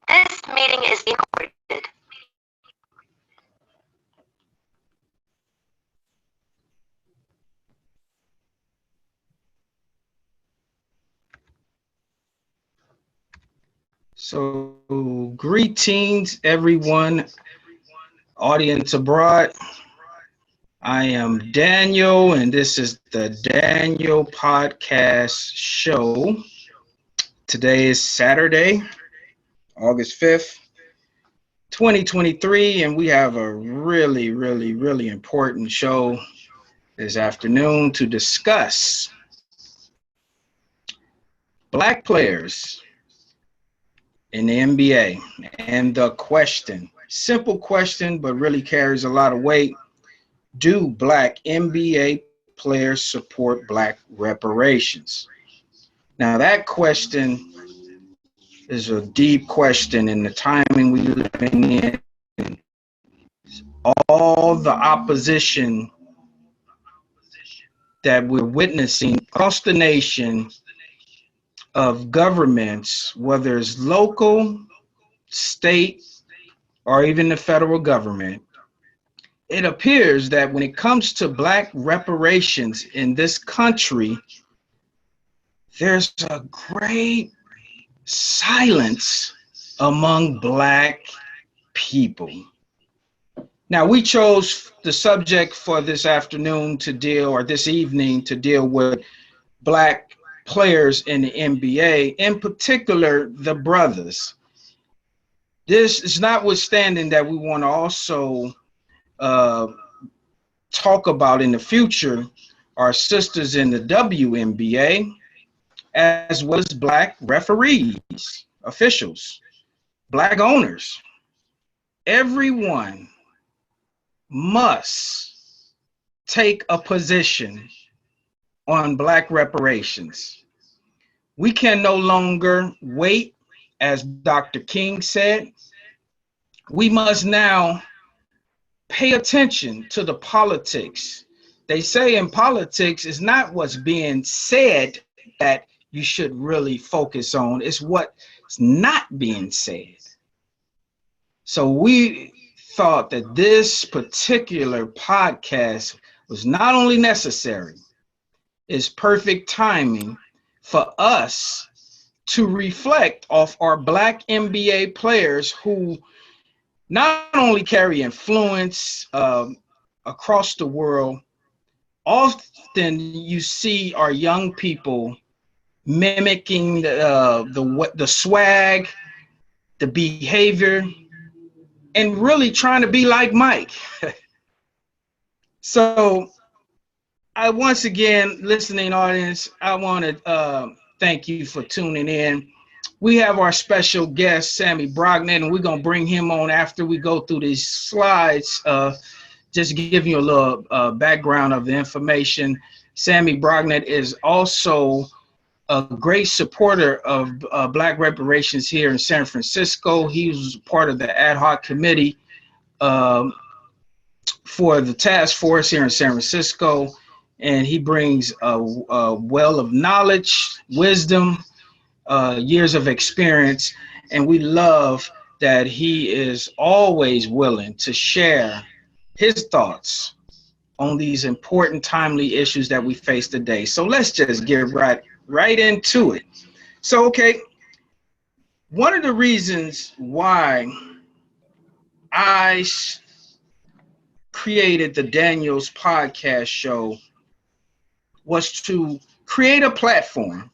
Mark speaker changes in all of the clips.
Speaker 1: This meeting is being recorded.
Speaker 2: So, greetings, everyone, audience abroad. I am Daniel, and this is the Daniel Podcast Show. Today is Saturday, August 5th, 2023, and we have a really important show this afternoon to discuss Black players in the NBA and the question, simple question, but really carries a lot of weight. Do Black NBA players support Black reparations? Now that question is a deep question in the timing we living in. All the opposition that we're witnessing across the nation of governments, whether it's local, state, or even the federal government, it appears that when it comes to Black reparations in this country, there's a great silence among Black people. Now, we chose the subject for this afternoon to deal, or this evening to deal with Black players in the NBA, in particular, the brothers. This is notwithstanding that we want to also talk about in the future our sisters in the WNBA, as well as Black referees, officials, Black owners. Everyone must take a position on Black reparations. We can no longer wait, as Dr. King said. We must now pay attention to the politics. They say in politics, it's not what's being said that you should really focus on, it's what's not being said. So we thought that this particular podcast was not only necessary, it's perfect timing for us to reflect off our Black NBA players who not only carry influence across the world. Often you see our young people mimicking the swag, the behavior, and really trying to be like Mike. So I once again, listening audience, I want to thank you for tuning in. We have our special guest, Sammy Brognet, and we're going to bring him on after we go through these slides. Just giving you a little background of the information. Sammy Brognet is also a great supporter of Black reparations here in San Francisco. He was part of the ad hoc committee for the task force here in San Francisco, and he brings a well of knowledge, wisdom, years of experience, and we love that he is always willing to share his thoughts on these important, timely issues that we face today. So let's just get right into it. So, okay, one of the reasons why I created the Daniel's Podcast Show was to create a platform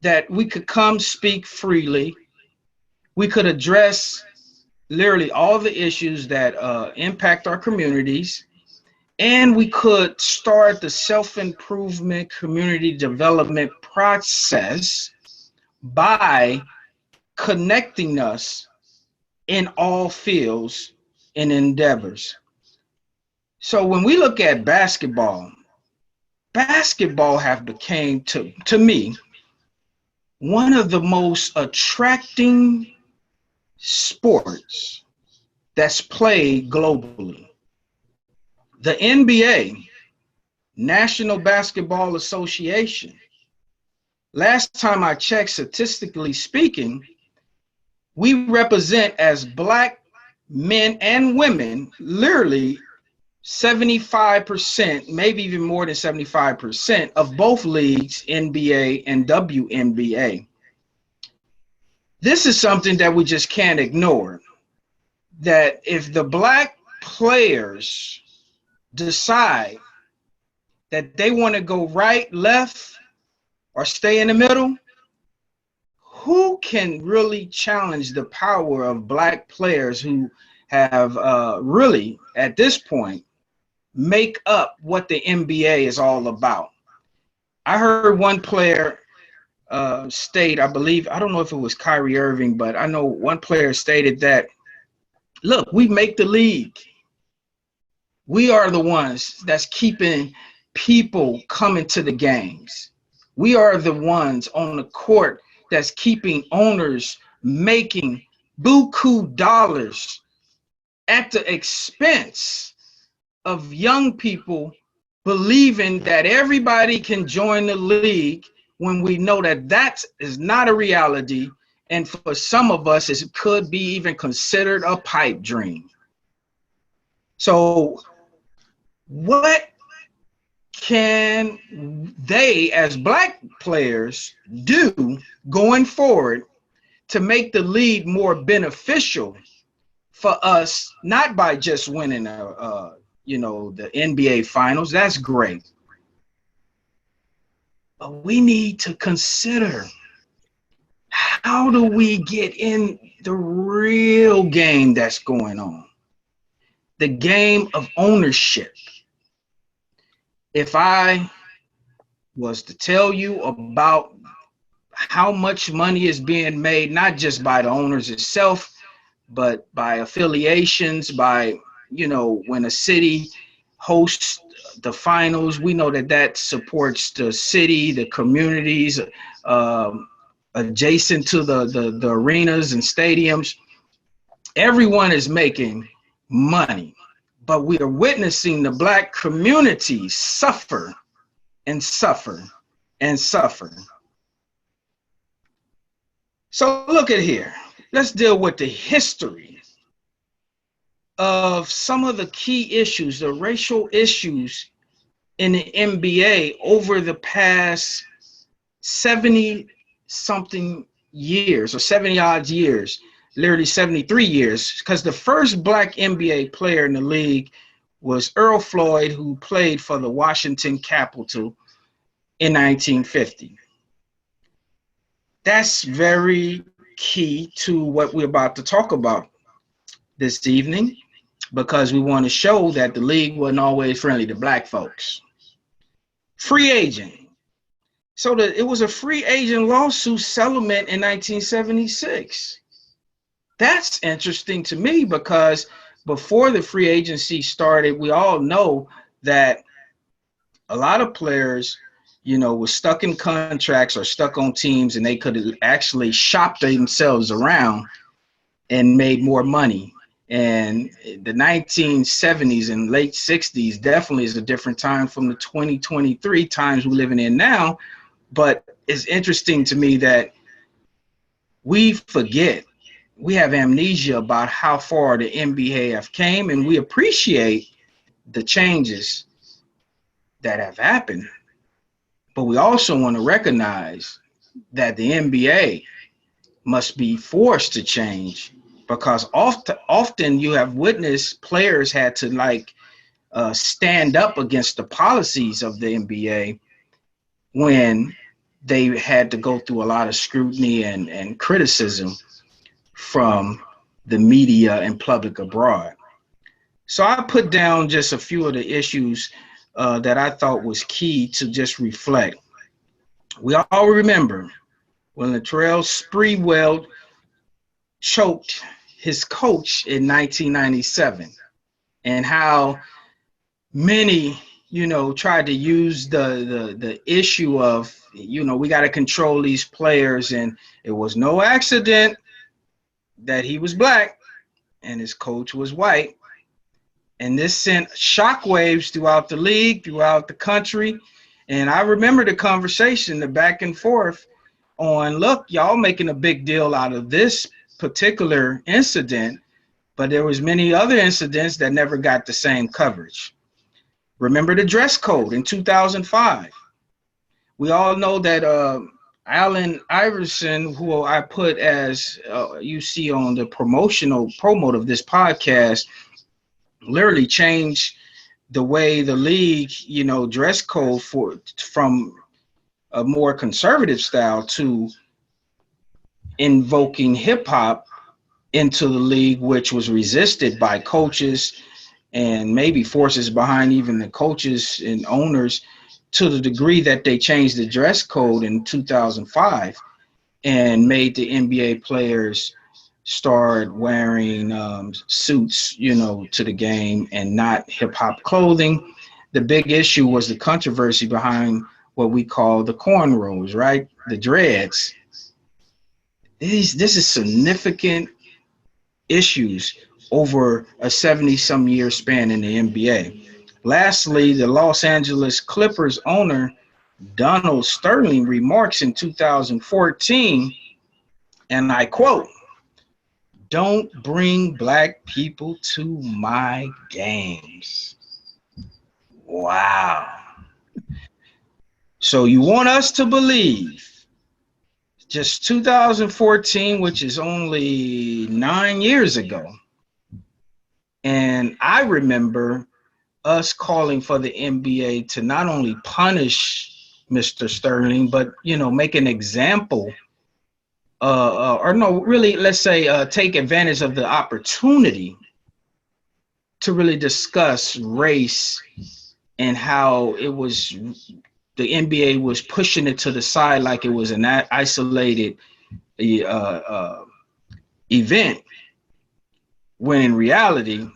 Speaker 2: that we could come speak freely. We could address literally all the issues that impact our communities, and we could start the self-improvement community development process by connecting us in all fields and endeavors. So when we look at basketball have became, to me, one of the most attracting sports that's played globally. The NBA, National Basketball Association, Last time I checked, statistically speaking, we represent as black men and women literally 75%, maybe even more than 75% of both leagues, NBA and WNBA. This is something that we just can't ignore. That if the black players decide that they want to go right, left, or stay in the middle, who can really challenge the power of black players who have really, at this point, make up what the NBA is all about? I heard one player state, I believe, I don't know if it was Kyrie Irving, but I know one player stated that, look, we make the league. We are the ones that's keeping people coming to the games. We are the ones on the court that's keeping owners making buku dollars at the expense of young people believing that everybody can join the league when we know that that is not a reality. And for some of us, it could be even considered a pipe dream. So what can they, as black players, do going forward to make the league more beneficial for us, not by just winning the NBA finals? That's great. But we need to consider, how do we get in the real game that's going on? The game of ownership. If I was to tell you about how much money is being made, not just by the owners itself, but by affiliations, by, when a city hosts the finals, we know that that supports the city, the communities adjacent to the arenas and stadiums. Everyone is making money, but we are witnessing the black community suffer and suffer and suffer. So look at here. Let's deal with the history of some of the key issues, the racial issues in the NBA over the past 70 something years, or 70 odd years, literally 73 years, because the first black NBA player in the league was Earl Floyd, who played for the Washington Capitol in 1950. That's very key to what we're about to talk about this evening, because we want to show that the league wasn't always friendly to black folks. Free agent. So it was a free agent lawsuit settlement in 1976. That's interesting to me, because before the free agency started, we all know that a lot of players, were stuck in contracts or stuck on teams, and they could actually shop themselves around and made more money. And the 1970s and late 60s definitely is a different time from the 2023 times we're living in now. But it's interesting to me that we forget, we have amnesia about how far the NBA have came, and we appreciate the changes that have happened. But we also want to recognize that the NBA must be forced to change, because often you have witnessed players had to stand up against the policies of the NBA when they had to go through a lot of scrutiny and criticism from the media and public abroad. So I put down just a few of the issues that I thought was key to just reflect. We all remember when Latrell Sprewell choked his coach in 1997, and how many, tried to use the issue of, we got to control these players, and it was no accident that he was black and his coach was white. And this sent shockwaves throughout the league, throughout the country. And I remember the conversation, the back and forth on, look, y'all making a big deal out of this particular incident, but there was many other incidents that never got the same coverage. Remember the dress code in 2005. We all know that Allen Iverson, who I put as you see on the promote of this podcast, literally changed the way the league, dress code from a more conservative style to invoking hip hop into the league, which was resisted by coaches and maybe forces behind even the coaches and owners, to the degree that they changed the dress code in 2005 and made the NBA players start wearing suits, to the game and not hip hop clothing. The big issue was the controversy behind what we call the cornrows, right? The dreads. This is significant issues over a 70-some year span in the NBA. Lastly, the Los Angeles Clippers owner Donald Sterling remarks in 2014, and I quote, "Don't bring black people to my games." Wow. So you want us to believe just 2014, which is only 9 years ago, and I remember us calling for the NBA to not only punish Mr. Sterling, but make an example, or no, really, let's say take advantage of the opportunity to really discuss race and how it was the NBA was pushing it to the side like it was an isolated event, when in reality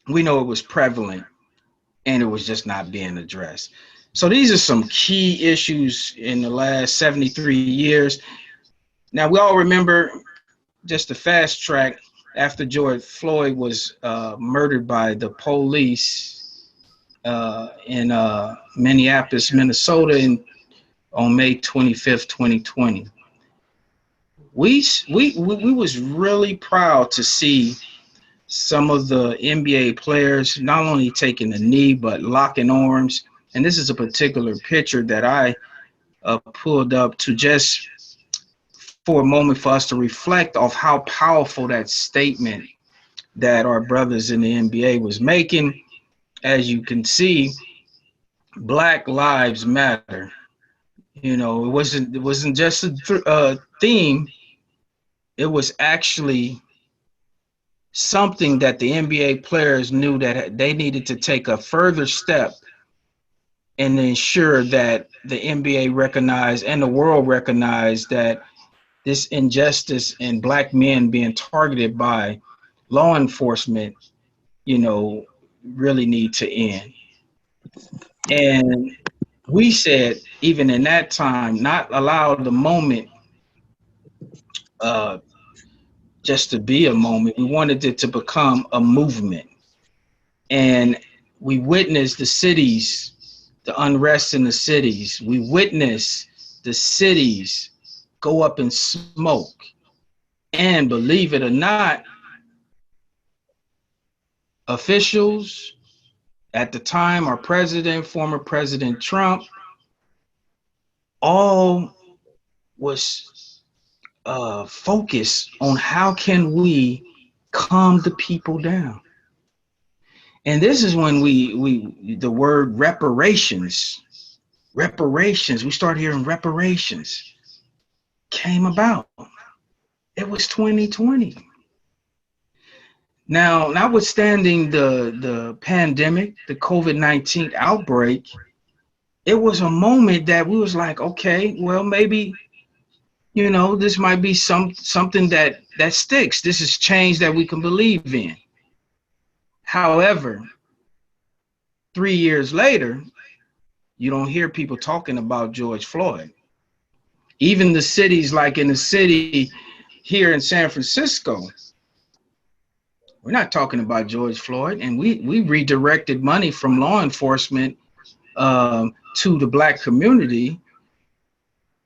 Speaker 2: we know it was prevalent and it was just not being addressed. So these are some key issues in the last 73 years. Now, we all remember, just the fast track, after George Floyd was murdered by the police in Minneapolis, Minnesota on May 25th, 2020. We was really proud to see some of the NBA players not only taking a knee, but locking arms. And this is a particular picture that I pulled up to just for a moment for us to reflect off how powerful that statement that our brothers in the NBA was making. As you can see, Black Lives Matter. It wasn't just a theme. It was actually something that the NBA players knew that they needed to take a further step and ensure that the NBA recognized and the world recognized that this injustice in black men being targeted by law enforcement, really need to end. And we said, even in that time, not allow the moment just to be a moment. We wanted it to become a movement. And we witnessed the cities, the unrest in the cities. We witnessed the cities go up in smoke. And believe it or not, officials at the time, our president, former President Trump, all was focused on how can we calm the people down. And this is when we the word reparations, we start hearing reparations came about. It was 2020. Now, notwithstanding the pandemic, the COVID-19 outbreak, it was a moment that we was like, okay, well, maybe, this might be something that sticks. This is change that we can believe in. However, 3 years later, you don't hear people talking about George Floyd. Even the cities, like in the city here in San Francisco, we're not talking about George Floyd, and we redirected money from law enforcement to the black community,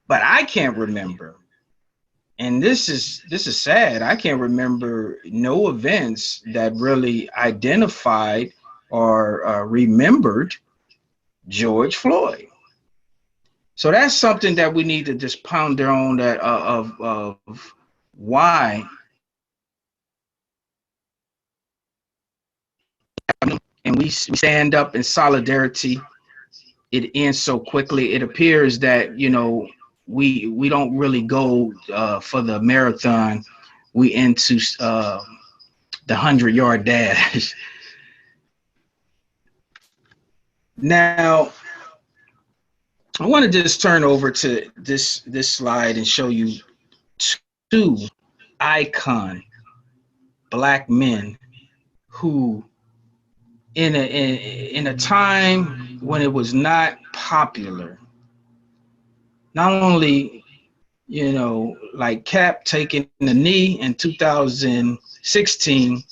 Speaker 2: but I can't remember. And this is sad. I can't remember no events that really identified or remembered George Floyd. So that's something that we need to just ponder on, that of why, and we stand up in solidarity. It ends so quickly. It appears that, we don't really go for the marathon. We into the 100-yard dash. Now, I want to just turn over to this slide and show you two icon black men who, in a time when it was not popular, not only, like Cap taking the knee in 2016,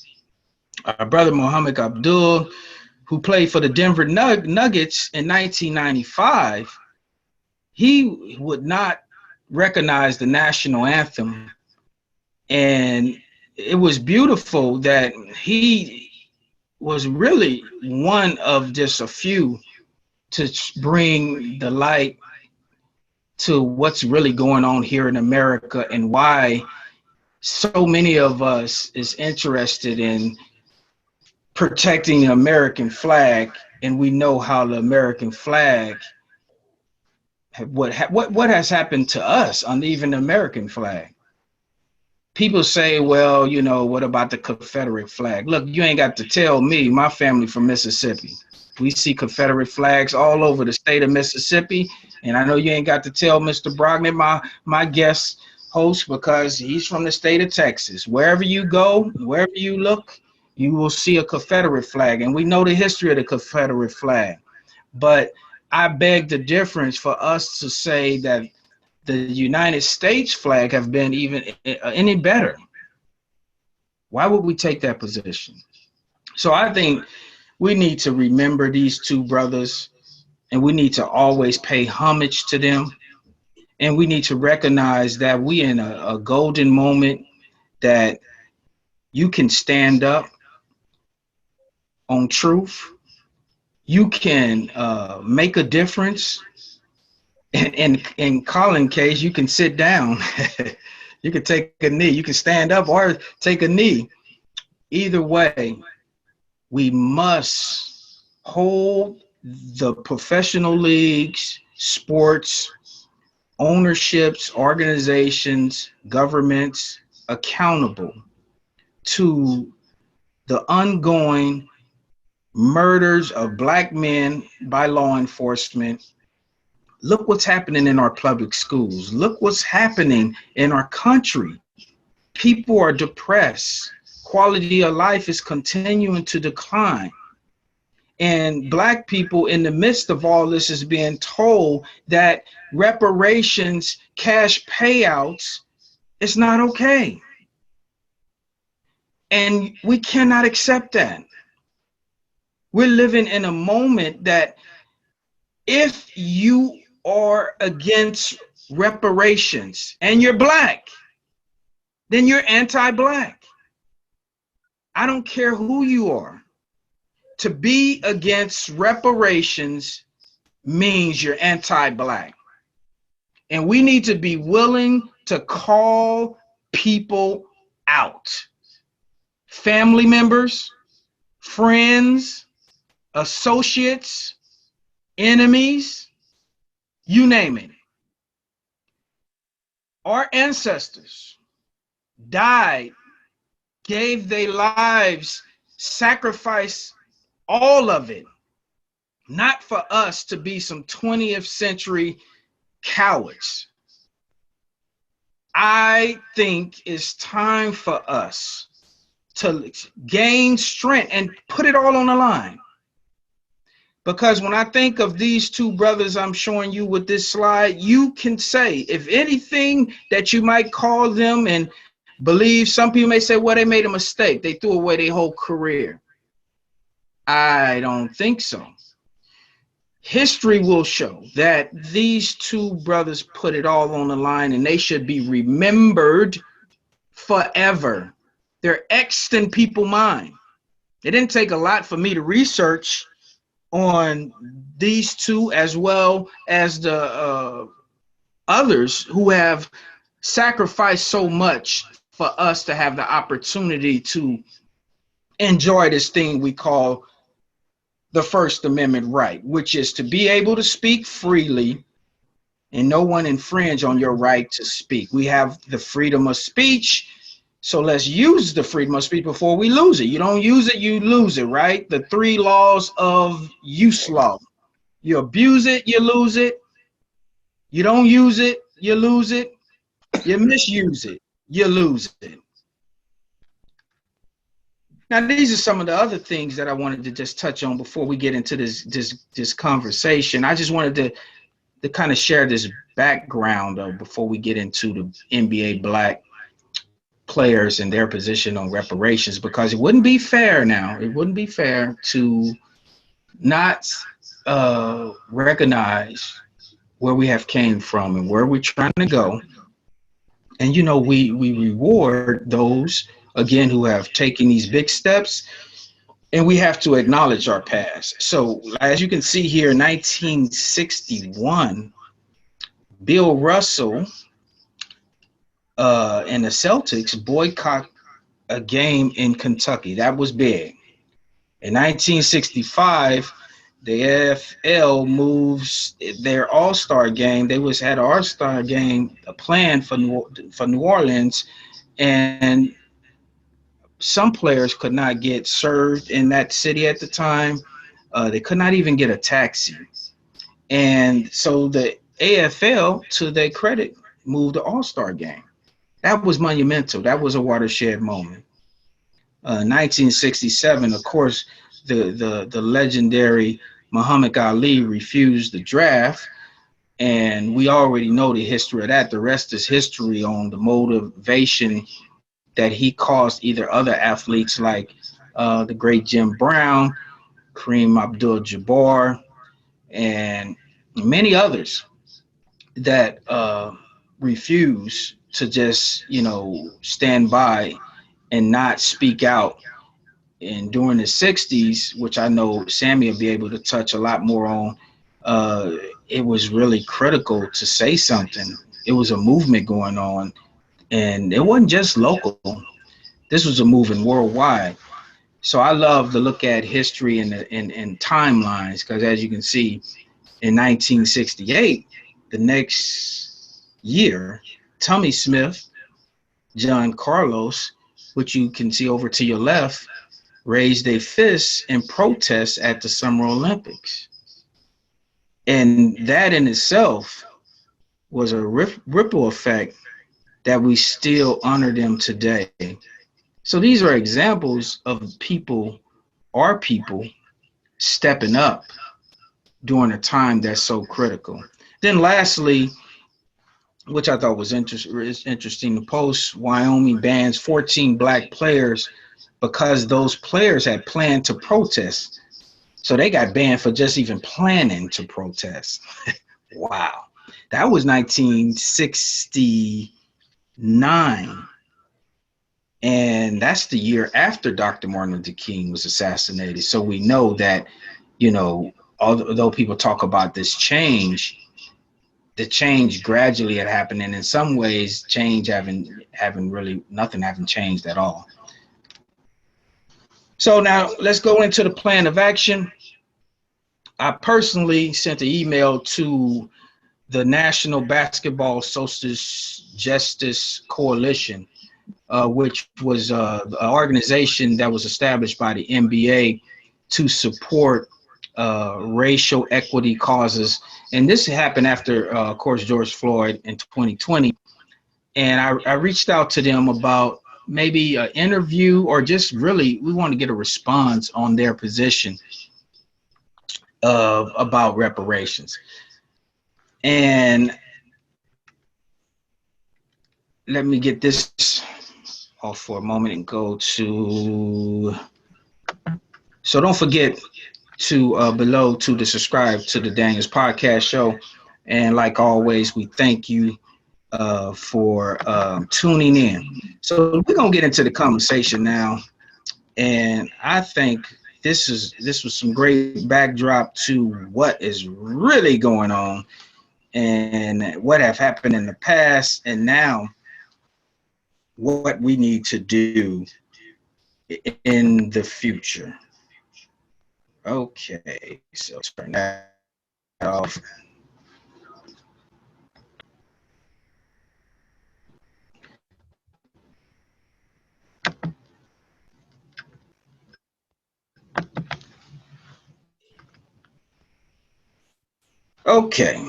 Speaker 2: our brother Muhammad Abdul, who played for the Denver Nuggets in 1995, he would not recognize the national anthem. And it was beautiful that he was really one of just a few to bring the light to what's really going on here in America, and why so many of us is interested in protecting the American flag. And we know how the American flag, what has happened to us on even the American flag. People say, well, what about the Confederate flag? Look, you ain't got to tell me. My family from Mississippi. We see Confederate flags all over the state of Mississippi. And I know you ain't got to tell Mr. Brognan, my guest host, because he's from the state of Texas. Wherever you go, wherever you look, you will see a Confederate flag. And we know the history of the Confederate flag. But I beg the difference for us to say that the United States flag have been even any better. Why would we take that position? So I think we need to remember these two brothers, and we need to always pay homage to them. And we need to recognize that we in a golden moment, that you can stand up on truth. You can make a difference. In Colin's case, you can sit down. You can take a knee. You can stand up or take a knee. Either way, we must hold the professional leagues, sports, ownerships, organizations, governments accountable to the ongoing murders of black men by law enforcement. Look what's happening in our public schools. Look what's happening in our country. People are depressed. Quality of life is continuing to decline. And black people, in the midst of all this, is being told that reparations, cash payouts, is not okay. And we cannot accept that. We're living in a moment that if you are against reparations and you're black, then you're anti-black. I don't care who you are. To be against reparations means you're anti-black. And we need to be willing to call people out. Family members, friends, associates, enemies, you name it. Our ancestors died, gave their lives, sacrificed all of it, not for us to be some 20th century cowards. I think it's time for us to gain strength and put it all on the line. Because when I think of these two brothers I'm showing you with this slide, you can say, if anything that you might call them and believe, some people may say, well, they made a mistake. They threw away their whole career. I don't think so. history will show that these two brothers put it all on the line, and they should be remembered forever. They're etched in people's mind. It didn't take a lot for me to research on these two, as well as the others who have sacrificed so much for us to have the opportunity to enjoy this thing we call the First Amendment right, which is to be able to speak freely and no one infringe on your right to speak. We have the freedom of speech, so let's use the freedom of speech before we lose it. You don't use it, you lose it, right? The three laws of use law. You abuse it, you lose it. You don't use it, you lose it. You misuse it, you lose it. Now, these are some of the other things that I wanted to just touch on before we get into this conversation. I just wanted to kind of share this background before we get into the NBA black players and their position on reparations, because it wouldn't be fair now. It wouldn't be fair to not recognize where we have came from and where we're trying to go. And, you know, we reward those, again, who have taken these big steps, and we have to acknowledge our past. So as you can see here, 1961, Bill Russell and the Celtics boycott a game in Kentucky. That was big. In 1965, the NFL moves their All-Star game. They had an All-Star game planned for New Orleans, and some players could not get served in that city at the time. They could not even get a taxi. And so the AFL, to their credit, moved the All-Star game. That was monumental. That was a watershed moment. 1967, of course, the legendary Muhammad Ali refused the draft, and we already know the history of that. The rest is history on the motivation that he caused either other athletes like the great Jim Brown, Kareem Abdul-Jabbar, and many others that refuse to just, you know, stand by and not speak out. And during the 60s, which I know Sammy will be able to touch a lot more on, it was really critical to say something. It was a movement going on, and it wasn't just local. This was a movement worldwide. So I love to look at history and timelines, because as you can see, in 1968, the next year, Tommy Smith, John Carlos, which you can see over to your left, raised a fist in protest at the Summer Olympics. And that in itself was a ripple effect that we still honor them today. So these are examples of people, our people, stepping up during a time that's so critical. Then lastly, which I thought was interesting, the post, Wyoming bans 14 black players because those players had planned to protest. So they got banned for just even planning to protest. Wow. That was 1969. And that's the year after Dr. Martin Luther King was assassinated. So we know that, you know, although people talk about this change, the change gradually had happened. And in some ways, change haven't really, nothing haven't changed at all. So now let's go into the plan of action. I personally sent an email to the National Basketball Social Justice Coalition, which was an organization that was established by the NBA to support racial equity causes. And this happened after, of course, George Floyd in 2020. And I reached out to them about maybe an interview, or just really, we want to get a response on their position about reparations. And let me get this off for a moment and go to, so don't forget, to below to subscribe to the Daniels Podcast Show. And like always, we thank you for tuning in. So we're gonna get into the conversation now, and I think this was some great backdrop to what is really going on and what have happened in the past, and now what we need to do in the future. Okay, so turn that off. Okay,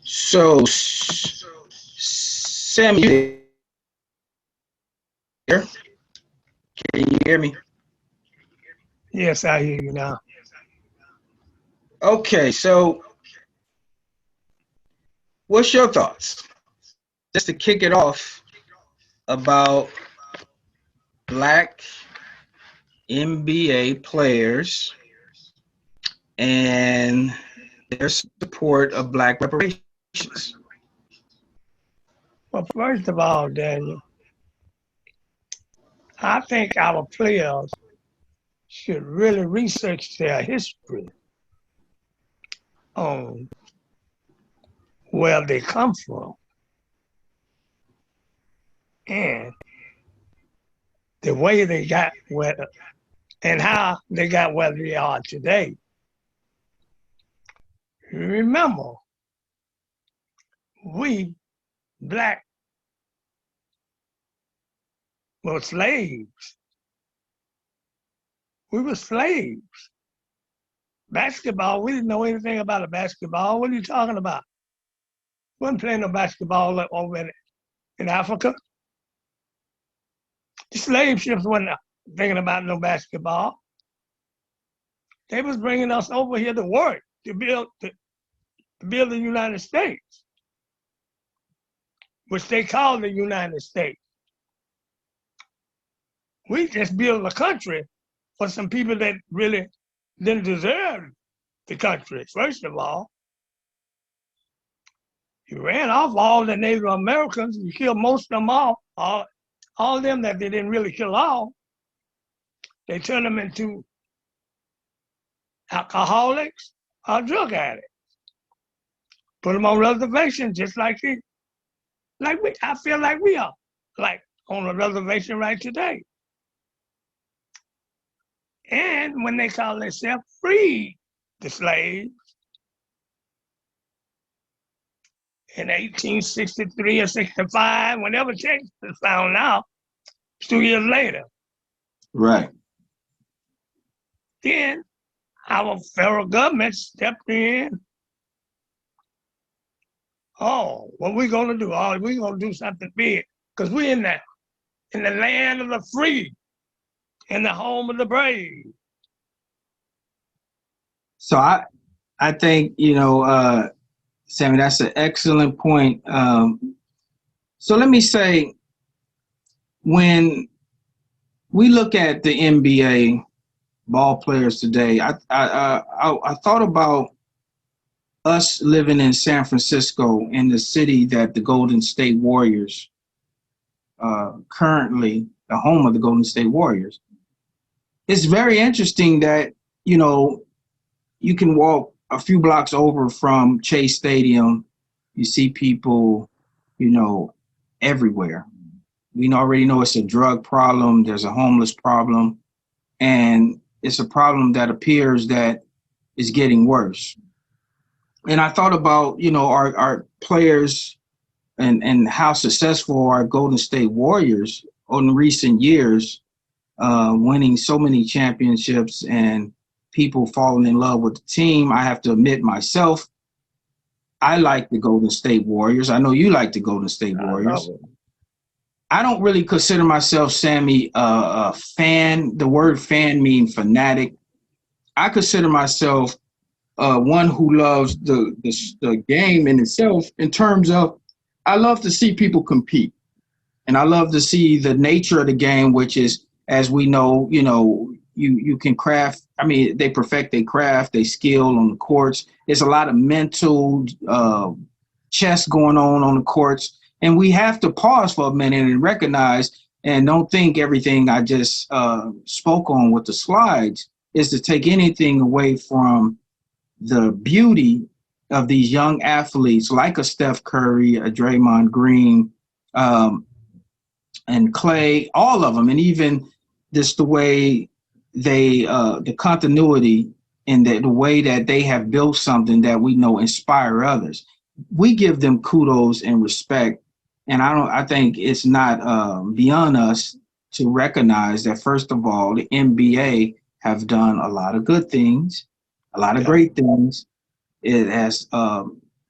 Speaker 2: so Sam, you there? Can you hear me?
Speaker 3: Yes, I hear you now.
Speaker 2: Okay, so what's your thoughts? Just to kick it off about black NBA players and their support of black reparations.
Speaker 3: Well, first of all, Daniel, I think our players should really research their history on where they come from and the way they got where and how they got where they are today. Remember, we black were slaves. We were slaves. Basketball, we didn't know anything about a basketball. What are you talking about? We wasn't playing no basketball over in Africa. The slave ships wasn't thinking about no basketball. They was bringing us over here to work, to build the United States, which they call the United States. We just built a country for some people that really didn't deserve the country, first of all. You ran off all the Native Americans. You killed most of them all of them that they didn't really kill all. They turned them into alcoholics or drug addicts. Put them on reservations just like we. I feel like we are like on a reservation right today. And when they call themselves free the slaves in 1863 or 65, whenever Texas was found out, 2 years later.
Speaker 2: Right.
Speaker 3: Then our federal government stepped in. Oh, what we gonna do? Oh, we gonna do something big because we're in the land of the free, in the home of the brave.
Speaker 2: So I think, Sammy, that's an excellent point. So let me say, when we look at the NBA ball players today, I thought about us living in San Francisco, in the city that the Golden State Warriors currently, the home of the Golden State Warriors. It's very interesting that, you can walk a few blocks over from Chase Stadium. You see people, everywhere. We already know it's a drug problem. There's a homeless problem. And it's a problem that appears that is getting worse. And I thought about, our players and how successful our Golden State Warriors in recent years, winning so many championships and people falling in love with the team. I have to admit myself, I like the Golden State Warriors. I know you like the Golden State Warriors. I don't really consider myself, Sammy, a fan. The word fan means fanatic. I consider myself one who loves the game in itself, in terms of I love to see people compete. And I love to see the nature of the game, which is, as we know, you can craft. I mean, they perfect their craft, they skill on the courts. There's a lot of mental chess going on the courts, and we have to pause for a minute and recognize, and don't think everything I just spoke on with the slides is to take anything away from the beauty of these young athletes like a Steph Curry, a Draymond Green, and Clay, all of them, and even just the way they, the continuity and the way that they have built something that we know inspire others. We give them kudos and respect, and I think it's not beyond us to recognize that, first of all, the NBA have done a lot of good things, a lot of great things. It has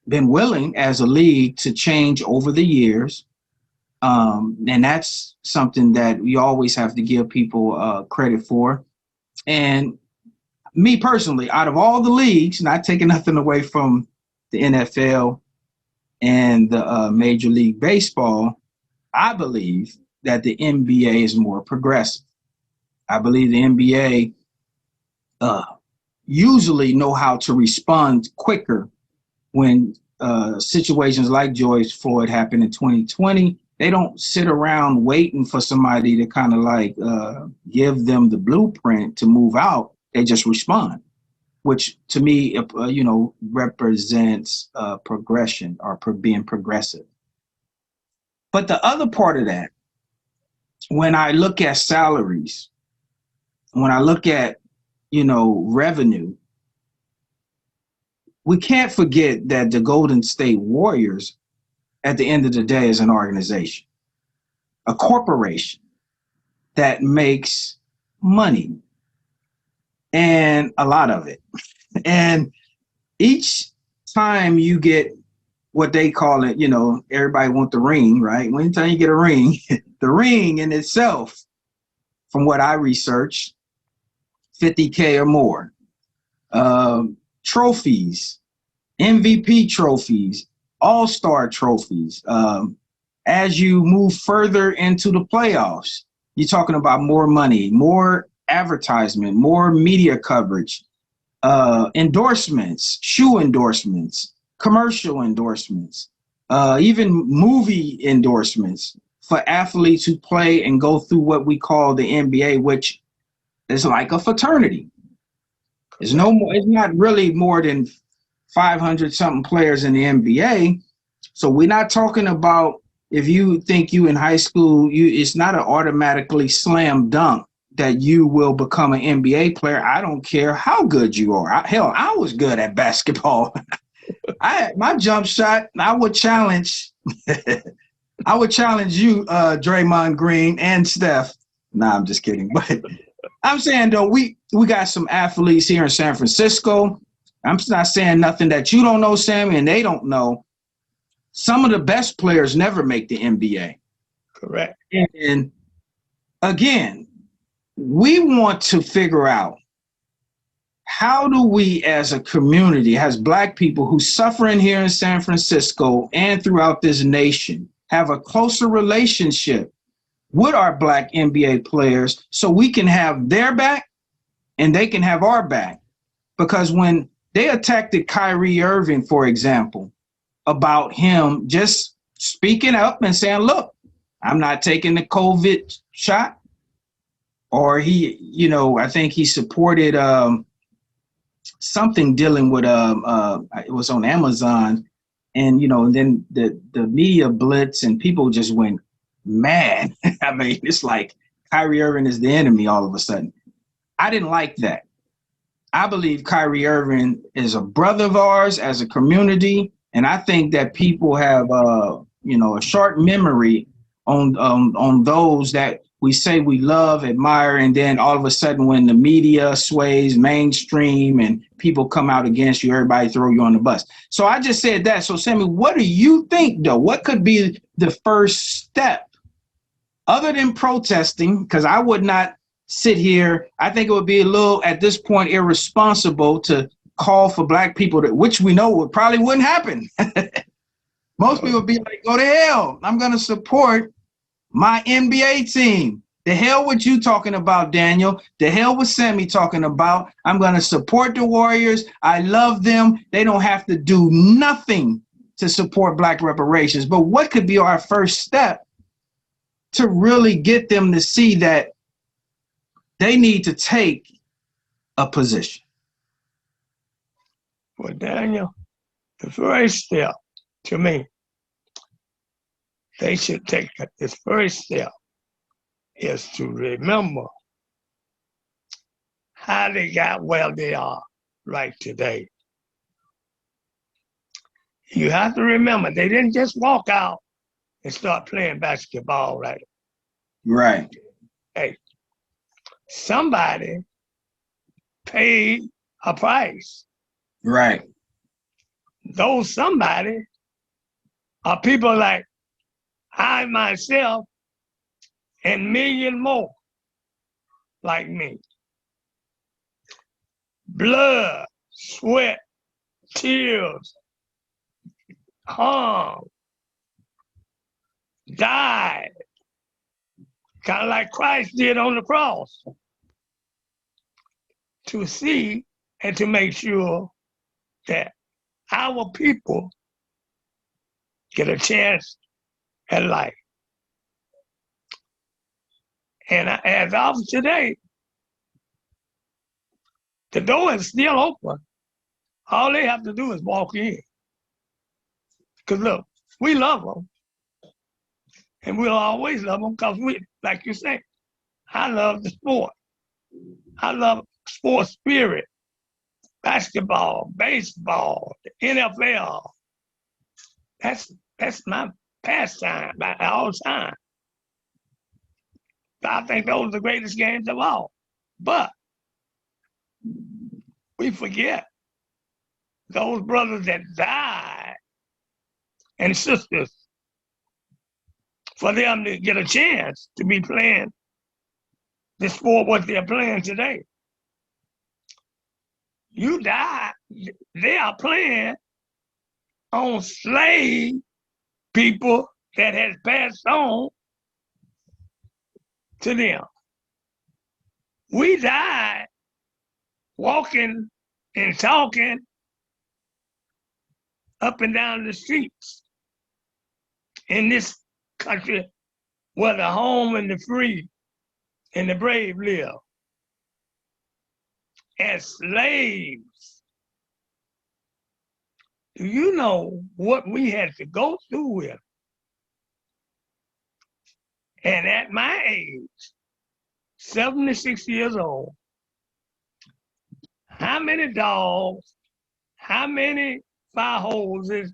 Speaker 2: been willing as a league to change over the years. And that's something that we always have to give people credit for. And me personally, out of all the leagues, not taking nothing away from the NFL and the Major League Baseball, I believe that the NBA is more progressive. I believe the NBA usually know how to respond quicker when situations like George Floyd happened in 2020. They don't sit around waiting for somebody to kind of like give them the blueprint to move out. They just respond, which to me, represents progression or being progressive. But the other part of that, when I look at salaries, when I look at, revenue, we can't forget that the Golden State Warriors, at the end of the day, is an organization, a corporation that makes money, and a lot of it. And each time you get what they call it, everybody want the ring, right? Anytime you get a ring, the ring in itself, from what I researched, $50K or more. Trophies, MVP trophies, all-star trophies. As you move further into the playoffs, you're talking about more money, more advertisement, more media coverage, endorsements, shoe endorsements, commercial endorsements, even movie endorsements for athletes who play and go through what we call the NBA, which is like a fraternity. It's not really more than 500 something players in the NBA. So we're not talking about, if you think you in high school, it's not an automatically slam dunk that you will become an NBA player. I don't care how good you are. I was good at basketball. My jump shot, I would challenge you, Draymond Green and Steph. Nah, I'm just kidding. But I'm saying, though, we got some athletes here in San Francisco. I'm not saying nothing that you don't know, Sammy, and they don't know. Some of the best players never make the NBA.
Speaker 3: Correct.
Speaker 2: And again, we want to figure out, how do we as a community, as Black people who suffering here in San Francisco and throughout this nation, have a closer relationship with our Black NBA players so we can have their back and they can have our back? Because when they attacked Kyrie Irving, for example, about him just speaking up and saying, look, I'm not taking the COVID shot, or he, I think he supported something dealing with, it was on Amazon, and, then the media blitz and people just went mad. I mean, it's like Kyrie Irving is the enemy all of a sudden. I didn't like that. I believe Kyrie Irving is a brother of ours as a community, and I think that people have, a short memory on those that we say we love, admire, and then all of a sudden when the media sways mainstream and people come out against you, everybody throw you on the bus. So I just said that. So Sammy, what do you think, though? What could be the first step other than protesting? Because I would not sit here. I think it would be a little, at this point, irresponsible to call for Black people, which we know probably wouldn't happen. Most people would be like, go to hell. I'm going to support my NBA team. The hell with you talking about, Daniel. The hell with Sammy talking about. I'm going to support the Warriors. I love them. They don't have to do nothing to support Black reparations. But what could be our first step to really get them to see that they need to take a position?
Speaker 3: Well, Daniel, the first step to me, they should take this first step is to remember how they got where they are right today. You have to remember, they didn't just walk out and start playing basketball, right?
Speaker 2: Right.
Speaker 3: Hey, somebody paid a price.
Speaker 2: Right.
Speaker 3: Those somebody are people like I myself and million more like me. Blood, sweat, tears, harm, died, kind of like Christ did on the cross, to see and to make sure that our people get a chance at life. And as of today, the door is still open. All they have to do is walk in. Because look, we love them. And we'll always love them because we, like you say, I love the sport. I love sports spirit, basketball, baseball, the NFL. That's my pastime by all time. I think those are the greatest games of all. But we forget those brothers that died and sisters for them to get a chance to be playing the sport what they're playing today. You die, they are playing on slave people that has passed on to them. We died walking and talking up and down the streets in this country where the home and the free and the brave live as slaves. Do you know what we had to go through with? And at my age, 76 years old, how many dogs, how many fire hoses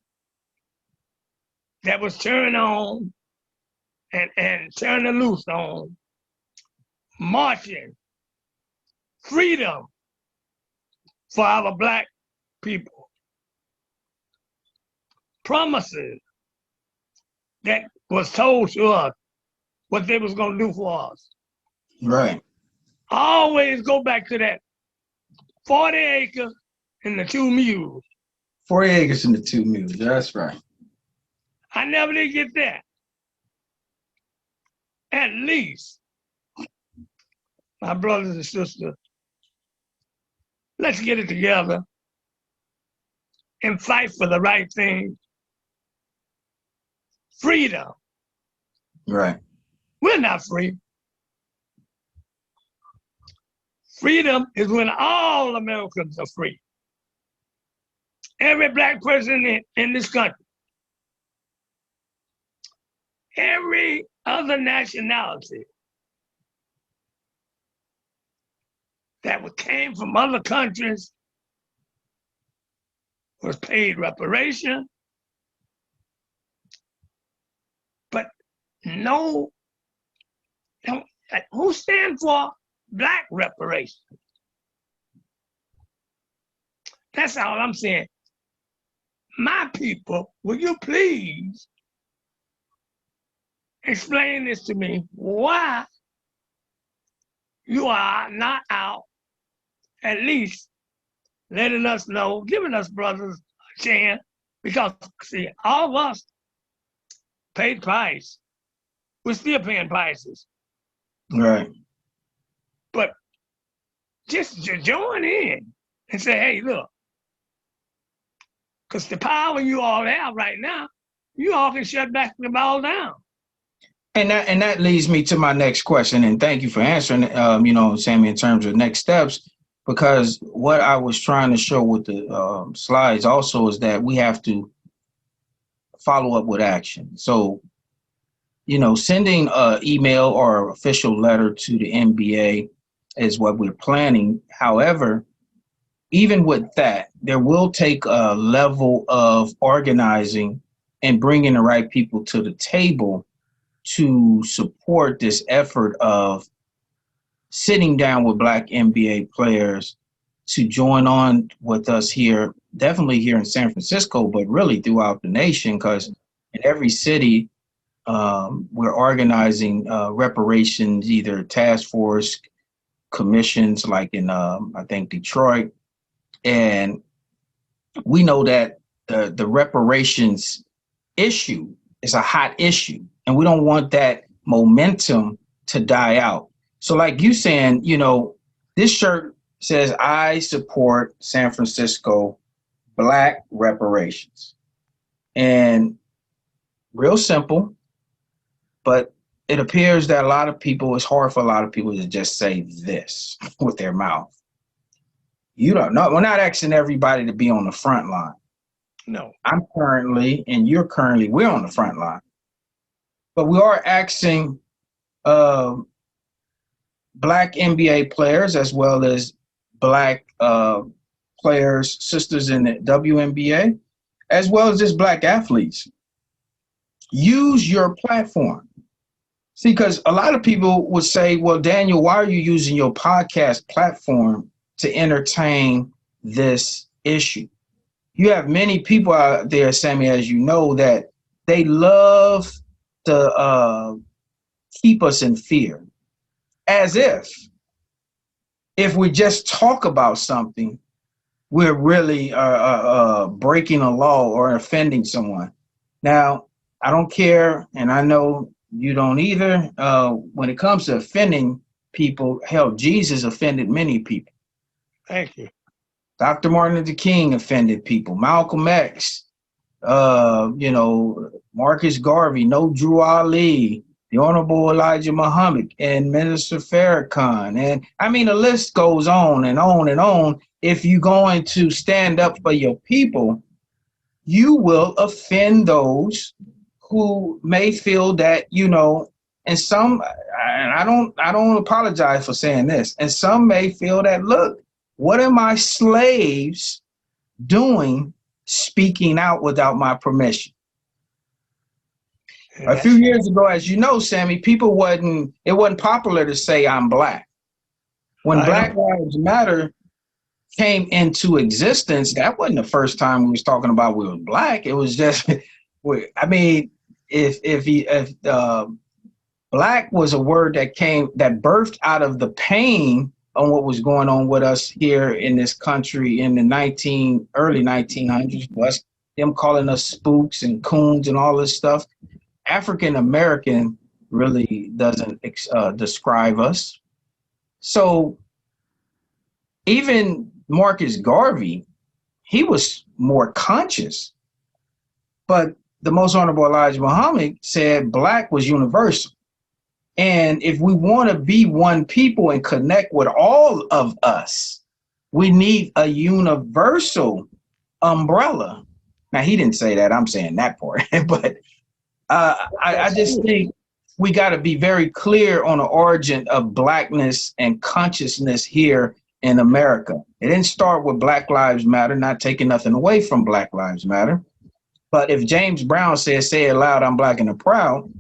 Speaker 3: that was turned on and turned loose on, marching, freedom for our Black people. Promises that was told to us what they was gonna do for us.
Speaker 2: Right.
Speaker 3: Always go back to that 40 acres and the 2 mules.
Speaker 2: 40 acres and the 2 mules. That's right.
Speaker 3: I never did get that. At least, my brothers and sisters, let's get it together and fight for the right thing. Freedom.
Speaker 2: Right.
Speaker 3: We're not free. Freedom is when all Americans are free. Every Black person in this country. Every other nationality that came from other countries was paid reparation, but no, who stands for Black reparations? That's all I'm saying. My people, will you please explain this to me, why you are not out at least letting us know, giving us brothers a chance, because see, all of us paid price. We're still paying prices.
Speaker 2: Right.
Speaker 3: But just join in and say, hey, look, because the power you all have right now, you all can shut back the ball down.
Speaker 2: And that leads me to my next question. And thank you for answering. Sammy, in terms of next steps, because what I was trying to show with the slides also is that we have to follow up with action. So, sending an email or official letter to the NBA is what we're planning. However, even with that, there will take a level of organizing and bringing the right people to the table to support this effort of sitting down with Black NBA players to join on with us here, definitely here in San Francisco, but really throughout the nation, because in every city, we're organizing reparations, either task force commissions, like in, I think, Detroit. And we know that the reparations issue is a hot issue, and we don't want that momentum to die out. So like you saying, this shirt says, I support San Francisco Black reparations. And real simple, but it appears that it's hard for a lot of people to just say this with their mouth. We're not asking everybody to be on the front line.
Speaker 3: No.
Speaker 2: I'm currently, and you're currently, we're on the front line. But we are asking Black NBA players, as well as Black players, sisters in the WNBA, as well as just Black athletes, use your platform. See, because a lot of people would say, well, Daniel, why are you using your podcast platform to entertain this issue? You have many people out there, Sammy, as you know, that they love to keep us in fear, as if we just talk about something, we're really breaking a law or offending someone. Now, I don't care, and I know you don't either. When it comes to offending people, hell, Jesus offended many people.
Speaker 3: Thank you.
Speaker 2: Dr. Martin Luther King offended people. Malcolm X, Marcus Garvey, no Drew Ali, the Honorable Elijah Muhammad, and Minister Farrakhan. And I mean, the list goes on and on and on. If you're going to stand up for your people, you will offend those who may feel that, and some, and I don't apologize for saying this, and some may feel that, look, what are my slaves doing speaking out without my permission? A few years ago, as you know, Sammy, it wasn't popular to say I'm Black. When Black Lives Matter came into existence, that wasn't the first time we was talking about we were Black. It was just, I mean, if Black was a word that birthed out of the pain on what was going on with us here in this country in the early 1900s, was them calling us spooks and coons and all this stuff. African American really doesn't describe us. So even Marcus Garvey, he was more conscious, but the Most Honorable Elijah Muhammad said Black was universal. And if we want to be one people and connect with all of us, we need a universal umbrella. Now, he didn't say that. I'm saying that part. But I just think we got to be very clear on the origin of Blackness and consciousness here in America. It didn't start with Black Lives Matter, not taking nothing away from Black Lives Matter. But if James Brown says, say it loud, I'm Black and proud,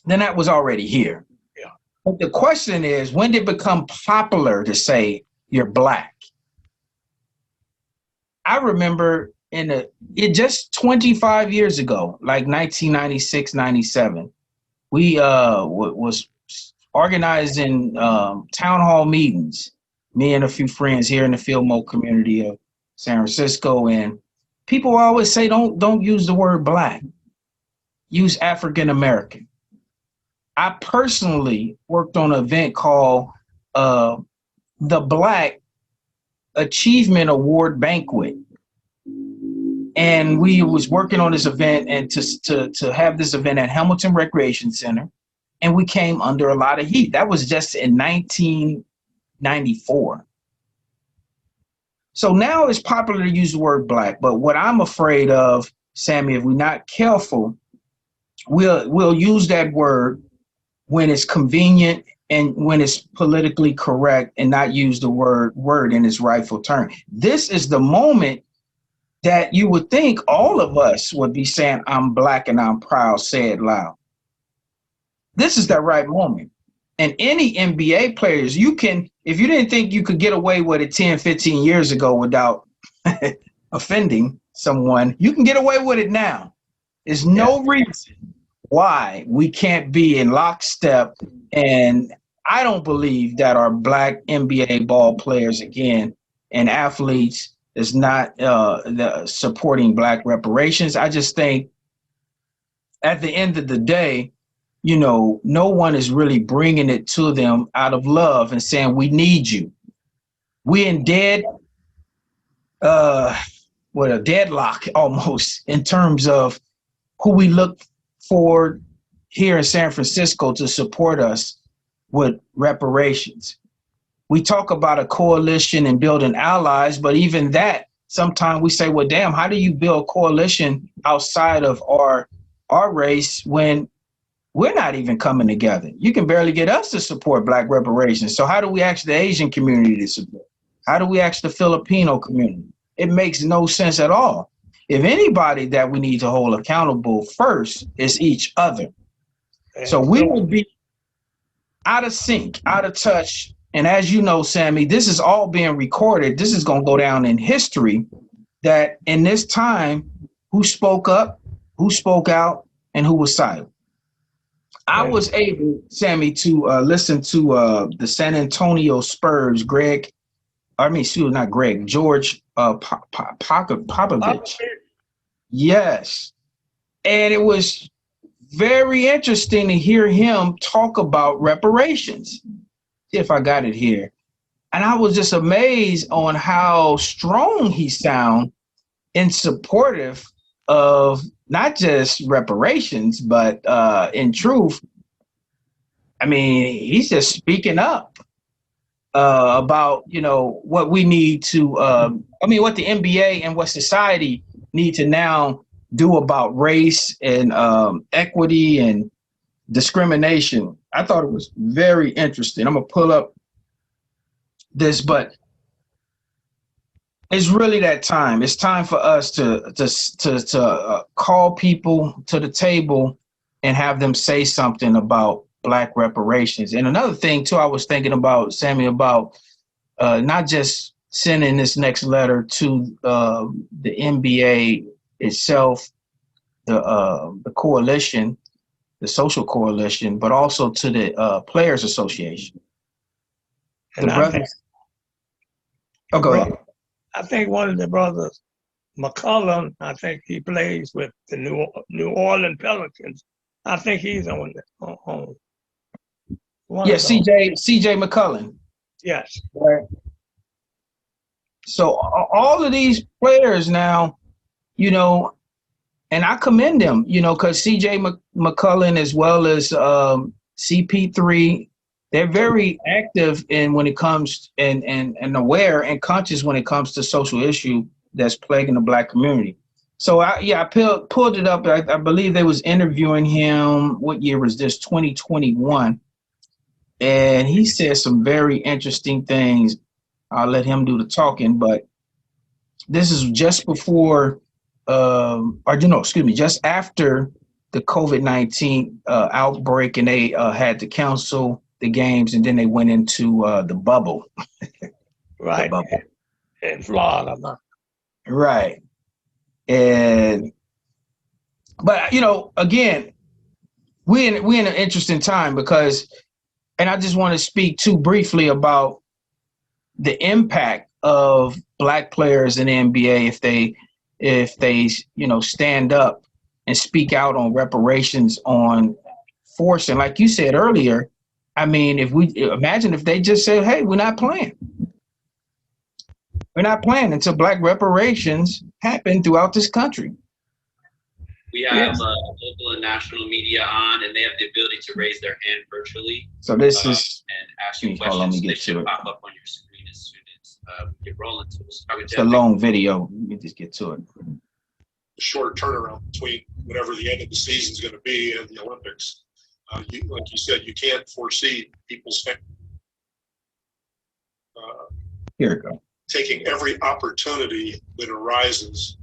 Speaker 2: then that was already here.
Speaker 3: Yeah.
Speaker 2: But the question is, when did it become popular to say you're Black? I remember just 25 years ago, like 1996, 97, we was organizing town hall meetings, me and a few friends here in the Fillmoe community of San Francisco, and people always say, don't use the word Black, use African American. I personally worked on an event called the Black Achievement Award Banquet. And we was working on this event and to have this event at Hamilton Recreation Center. And we came under a lot of heat. That was just in 1994. So now it's popular to use the word black, but what I'm afraid of, Sammy, if we're not careful, we'll use that word when it's convenient and when it's politically correct and not use the word in its rightful term. This is the moment that you would think all of us would be saying, I'm black and I'm proud, say it loud. This is the right moment. And any NBA players, you can, if you didn't think you could get away with it 10, 15 years ago without offending someone, you can get away with it now. There's no reason why we can't be in lockstep. And I don't believe that our black NBA ball players, again, and athletes is not supporting black reparations. I just think at the end of the day, you know, no one is really bringing it to them out of love and saying, we need you. We in a deadlock almost in terms of who we look for here in San Francisco to support us with reparations. We talk about a coalition and building allies, but even that, sometimes we say, well, damn, how do you build a coalition outside of our race when we're not even coming together? You can barely get us to support black reparations. So how do we ask the Asian community to support? How do we ask the Filipino community? It makes no sense at all. If anybody that we need to hold accountable first is each other. So we would be out of sync, out of touch. And as you know, Sammy, this is all being recorded. This is going to go down in history that in this time, who spoke up, who spoke out, and who was silent. I was able, Sammy, to listen to the San Antonio Spurs, George Popovich. Yes. And it was very interesting to hear him talk about reparations. See if I got it here. And I was just amazed on how strong he sounded and supportive of not just reparations, but in truth, I mean, he's just speaking up about, you know, what we need to, what the NBA and what society need to now do about race and equity and discrimination. I thought it was very interesting. I'm gonna pull up this, but it's really that time. It's time for us to call people to the table and have them say something about black reparations. And another thing too, I was thinking about, Sammy, about not just sending this next letter to the NBA itself, the coalition, the social coalition, but also to the Players Association.
Speaker 3: And
Speaker 2: go ahead.
Speaker 3: I think one of the brothers, McCollum, I think he plays with the New Orleans Pelicans. I think he's on
Speaker 2: CJ McCollum.
Speaker 3: Yes.
Speaker 2: Right. So all of these players now, you know, and I commend them, you know, because CJ McCollum as well as CP3, they're very active in when it comes and aware and conscious when it comes to social issue that's plaguing the black community. So I pulled it up. I believe they was interviewing him. What year was this? 2021. And he said some very interesting things. I'll let him do the talking, but this is just before, just after the COVID-19 outbreak, and they had to cancel the games, and then they went into the bubble.
Speaker 3: Right. The bubble. In Florida.
Speaker 2: Right. But you know, again, we're in an interesting time because, and I just want to speak too briefly about the impact of black players in the NBA if they you know stand up and speak out on reparations on forcing, like you said earlier. I mean, if we imagine if they just said, "Hey, we're not playing. We're not playing until Black reparations happen throughout this country."
Speaker 4: We have local and national media on, and they have the ability to raise their hand virtually.
Speaker 2: So this is
Speaker 4: and ask you
Speaker 2: hold on, let
Speaker 4: questions.
Speaker 2: me
Speaker 4: They
Speaker 2: get to
Speaker 4: should
Speaker 2: it.
Speaker 4: pop up on your screen as soon as we get rolling. So we'll start with
Speaker 2: It's a
Speaker 4: Jeff.
Speaker 2: long video. Let me just get to it.
Speaker 5: Short turnaround between whatever the end of the season is going to be and the Olympics. Like you said, you can't foresee people's
Speaker 2: Here we go.
Speaker 5: taking every opportunity that arises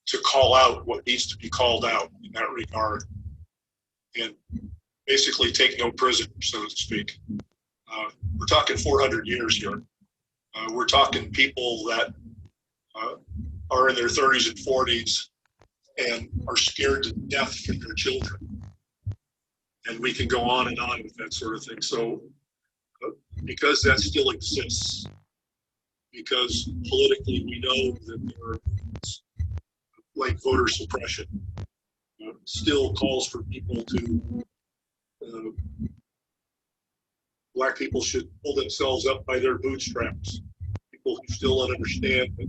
Speaker 5: to call out what needs to be called out in that regard, and basically take no prisoners, so to speak. We're talking 400 years here. We're talking people that are in their 30s and 40s and are scared to death for their children. And we can go on and on with that sort of thing. So because that still exists, because politically we know that there are things like voter suppression, still calls for people to, Black people should pull themselves up by their bootstraps. People who still don't understand that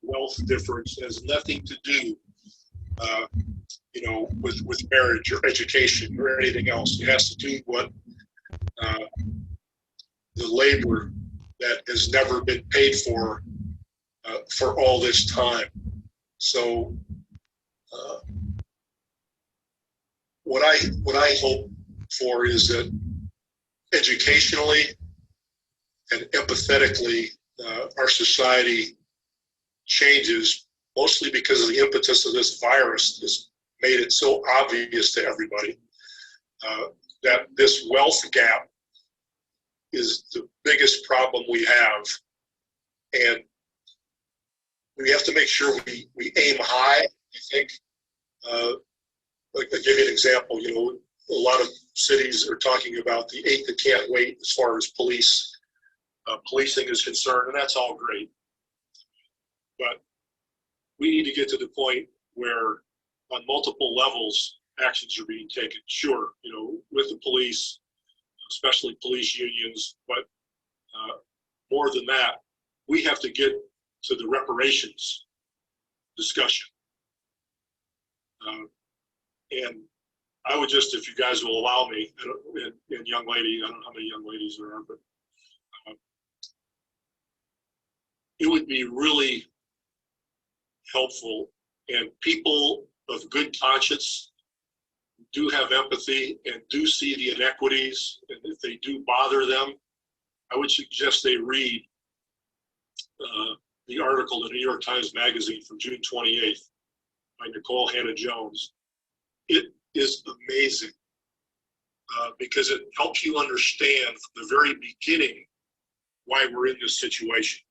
Speaker 5: wealth difference has nothing to do with marriage or education or anything else. It has to do with the labor that has never been paid for all this time. So what I hope for is that educationally and empathetically our society changes, mostly because of the impetus of this virus has made it so obvious to everybody that this wealth gap is the biggest problem we have. And we have to make sure we aim high, I think. Like I'll give you an example, a lot of cities are talking about the 8 that can't wait as far as policing is concerned, and that's all great. But we need to get to the point where on multiple levels, actions are being taken. Sure, with the police, especially police unions, but more than that, we have to get to the reparations discussion. And I would just, if you guys will allow me, and young lady, I don't know how many young ladies there are, but it would be really helpful, and people of good conscience do have empathy and do see the inequities, and if they do bother them, I would suggest they read the article in the New York Times Magazine from June 28th by Nicole Hannah-Jones. It is amazing because it helps you understand from the very beginning why we're in this situation.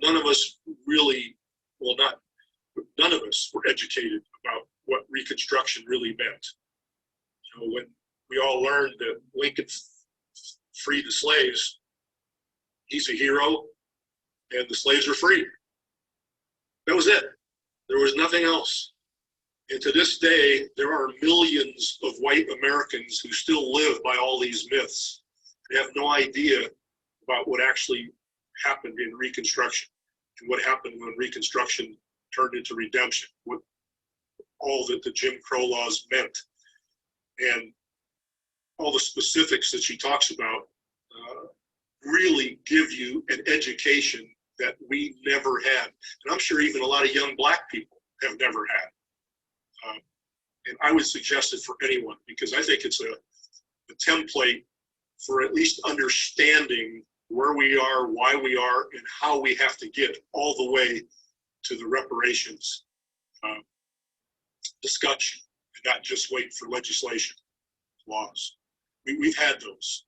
Speaker 5: None of us really, none of us were educated about what Reconstruction really meant. When we all learned that Lincoln freed the slaves, he's a hero, and the slaves were freed. That was it. There was nothing else. And to this day, there are millions of white Americans who still live by all these myths. They have no idea about what actually happened in Reconstruction and what happened when Reconstruction turned into redemption, what all that the Jim Crow laws meant, and all the specifics that she talks about really give you an education that we never had. And I'm sure even a lot of young Black people have never had. And I would suggest it for anyone, because I think it's a template for at least understanding where we are, why we are, and how we have to get all the way to the reparations discussion, and not just wait for legislation, laws. We've had those.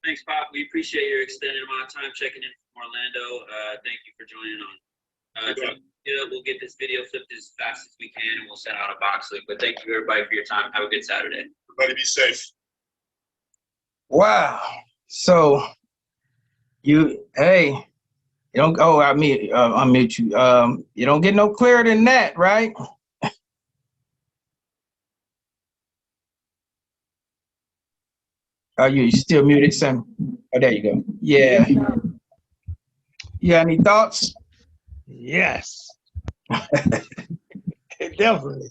Speaker 4: Thanks, Pop. We appreciate your extended amount of time checking in from Orlando. Thank you for joining on. We'll get this video flipped as fast as we can, and we'll send out a box link. But thank you, everybody, for your time. Have a good Saturday.
Speaker 5: Everybody be safe.
Speaker 2: Wow. So you don't. Oh, I mute you. You don't get no clearer than that, right? Are you still muted, Sam? Oh, there you go. Yeah. You got any thoughts?
Speaker 3: Yes, definitely.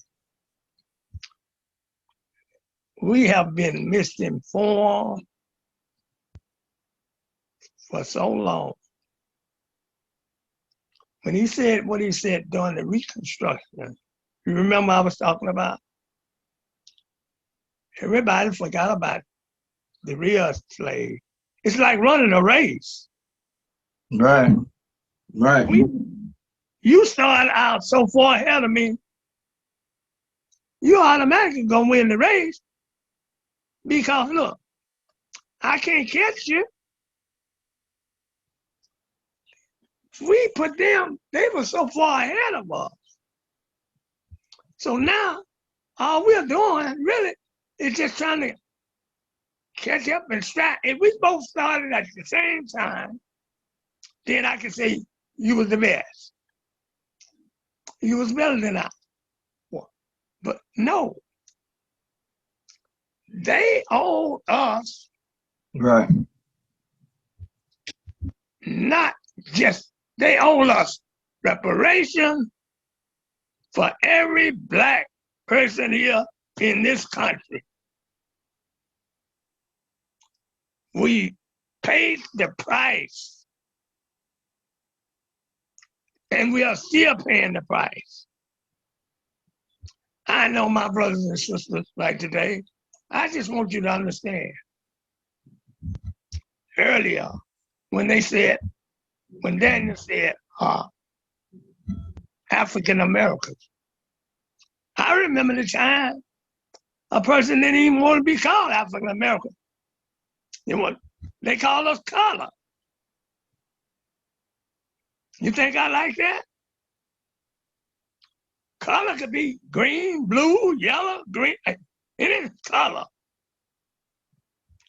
Speaker 3: We have been misinformed for so long. When he said what he said during the Reconstruction, you remember I was talking about? Everybody forgot about the real slave. It's like running a race.
Speaker 2: Right. Right.
Speaker 3: You start out so far ahead of me, you automatically gonna win the race because look, I can't catch you. We put them, they were so far ahead of us. So now, all we're doing really is just trying to catch up and strike. If we both started at the same time, then I can say you was the best. You was better than I. But no, they owe us
Speaker 2: Right.
Speaker 3: not just, they owe us reparation for every black person here in this country. We paid the price, and we are still paying the price. I know my brothers and sisters like today. I just want you to understand. Earlier, when Daniel said, African Americans, I remember the time a person didn't even want to be called African American. They called us color. You think I like that? Color could be green, blue, yellow, green. It is color.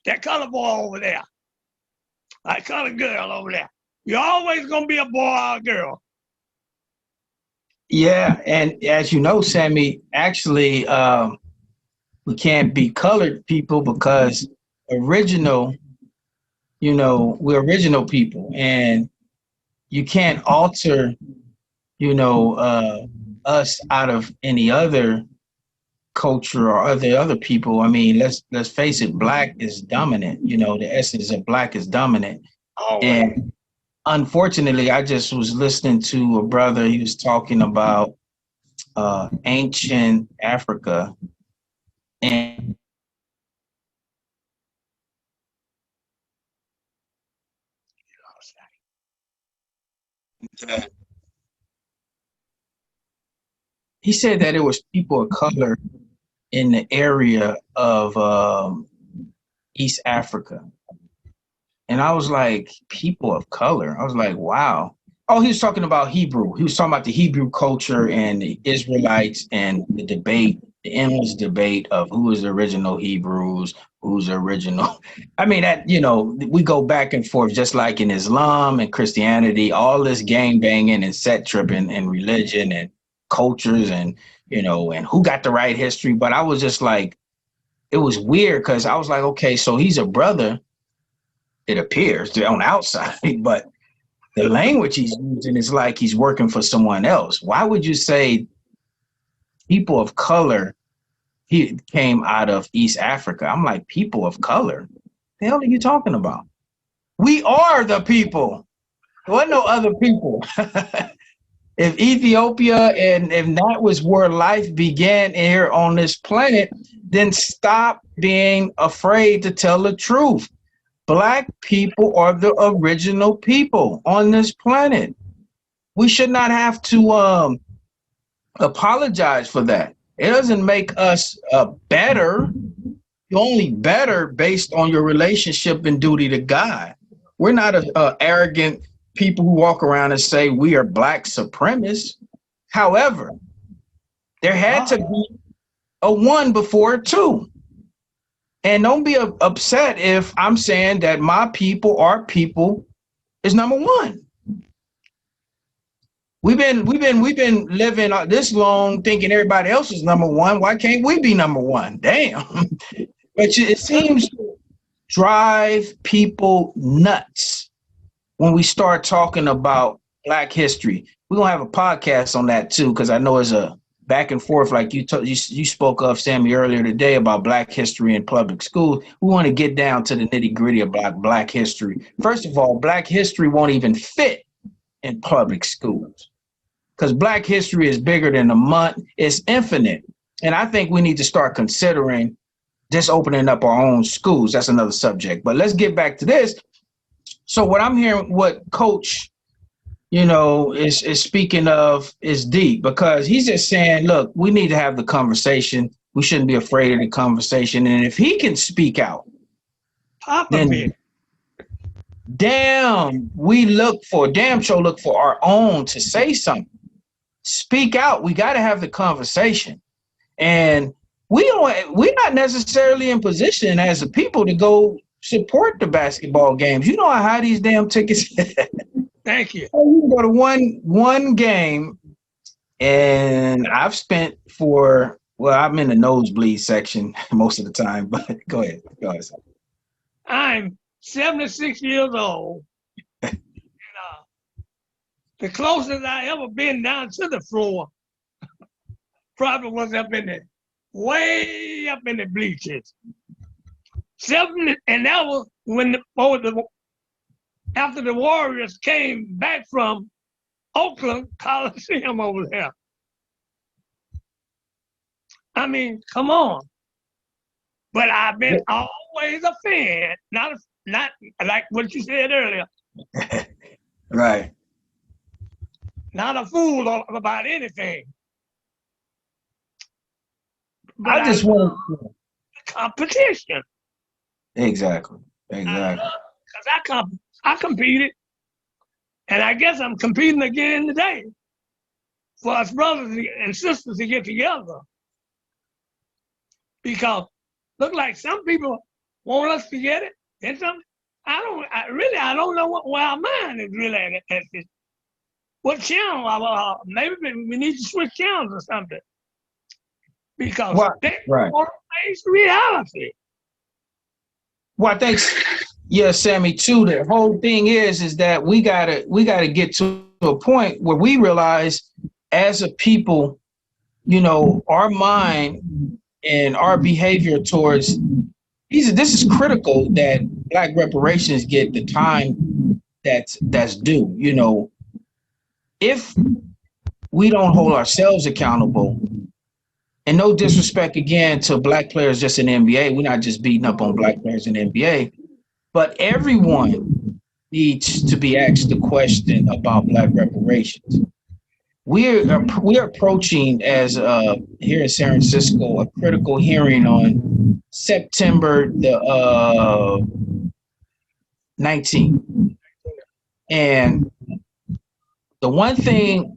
Speaker 3: That color boy over there, that color girl over there. You're always gonna be a boy or a girl.
Speaker 2: Yeah, and as you know, Sammy, actually, we can't be colored people because original, we're original people, and you can't alter, us out of any other culture or other people. I mean, let's face it, black is dominant. The essence of black is dominant.
Speaker 3: Always.
Speaker 2: And unfortunately, I just was listening to a brother. He was talking about ancient Africa, and he said that it was people of color in the area of East Africa. And I was like, people of color? I was like, wow. Oh, he was talking about Hebrew. He was talking about the Hebrew culture and the Israelites and the debate, the endless debate of who is the original Hebrews, who's the original. I mean, we go back and forth just like in Islam and Christianity, all this gang banging and set tripping and religion and cultures and who got the right history. But I was just like, it was weird because I was like, okay, so he's a brother, it appears, on the outside, but the language he's using is like he's working for someone else. Why would you say people of color he came out of East Africa? I'm like, people of color? The hell are you talking about? We are the people. There wasn't no other people. If Ethiopia and if that was where life began here on this planet, then stop being afraid to tell the truth. Black people are the original people on this planet. We should not have to apologize for that. It doesn't make us better. You're only better based on your relationship and duty to God. We're not arrogant people who walk around and say we are black supremacists. However, there had to be a one before a two. And don't be upset if I'm saying that my people, our people, is number one. We've been living this long thinking everybody else is number one. Why can't we be number one? Damn. But it seems drive people nuts when we start talking about Black history. We're going to have a podcast on that too, because I know it's a back and forth, like you spoke of, Sammy, earlier today about Black history in public schools. We want to get down to the nitty gritty about Black history. First of all, Black history won't even fit in public schools because Black history is bigger than a month. It's infinite. And I think we need to start considering just opening up our own schools. That's another subject. But let's get back to this. So what I'm hearing, what Coach, is speaking of is deep, because he's just saying, look, we need to have the conversation. We shouldn't be afraid of the conversation. And if he can speak out, then damn sure look for our own to say something. Speak out. We got to have the conversation. And we're not necessarily in position as a people to go support the basketball games. You know how high these damn tickets.
Speaker 3: Thank you.
Speaker 2: You can go to one game, and I've spent I'm in the nosebleed section most of the time, but go ahead.
Speaker 3: I'm 76 years old. And, the closest I ever been down to the floor probably was way up in the bleachers. And that was when after the Warriors came back from Oakland Coliseum over there. I mean, come on. But I've been always a fan, not like what you said earlier.
Speaker 2: Right.
Speaker 3: Not a fool about anything. But
Speaker 2: I just want
Speaker 3: competition.
Speaker 2: Exactly.
Speaker 3: Because I competed, and I guess I'm competing again today for us brothers and sisters to get together. Because look like some people want us to get it, and some I don't know where our mind is really at this. What channel? Maybe we need to switch channels or something. Because they want to face reality.
Speaker 2: Well, I think, Sammy, too, the whole thing is that we gotta get to a point where we realize as a people, our mind and our behavior towards this is critical that Black reparations get the time that's due. If we don't hold ourselves accountable, and no disrespect again to Black players just in the NBA, we're not just beating up on Black players in the NBA, but everyone needs to be asked the question about Black reparations. We're approaching, as here in San Francisco, a critical hearing on September the 19th. And the one thing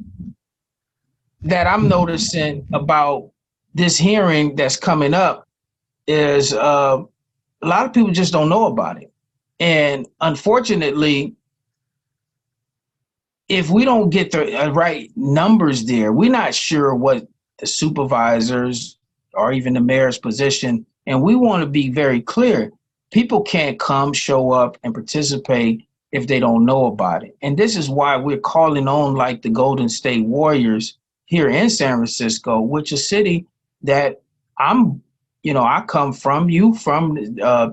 Speaker 2: that I'm noticing about this hearing that's coming up is a lot of people just don't know about it. And unfortunately, if we don't get the right numbers there, we're not sure what the supervisors or even the mayor's position. And we want to be very clear. People can't come, show up, and participate if they don't know about it. And this is why we're calling on like the Golden State Warriors here in San Francisco, which is a city that I come from, you from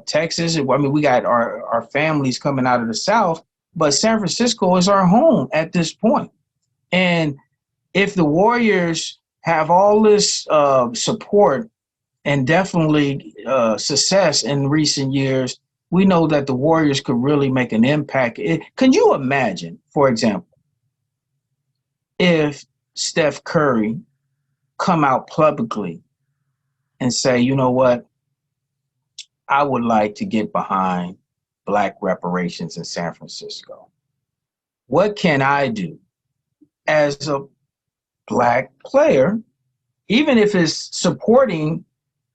Speaker 2: Texas. I mean, we got our families coming out of the South, but San Francisco is our home at this point. And if the Warriors have all this support and definitely success in recent years, we know that the Warriors could really make an impact. Can you imagine, for example, if Steph Curry come out publicly and say, you know what, I would like to get behind Black reparations in San Francisco. What can I do as a Black player, even if it's supporting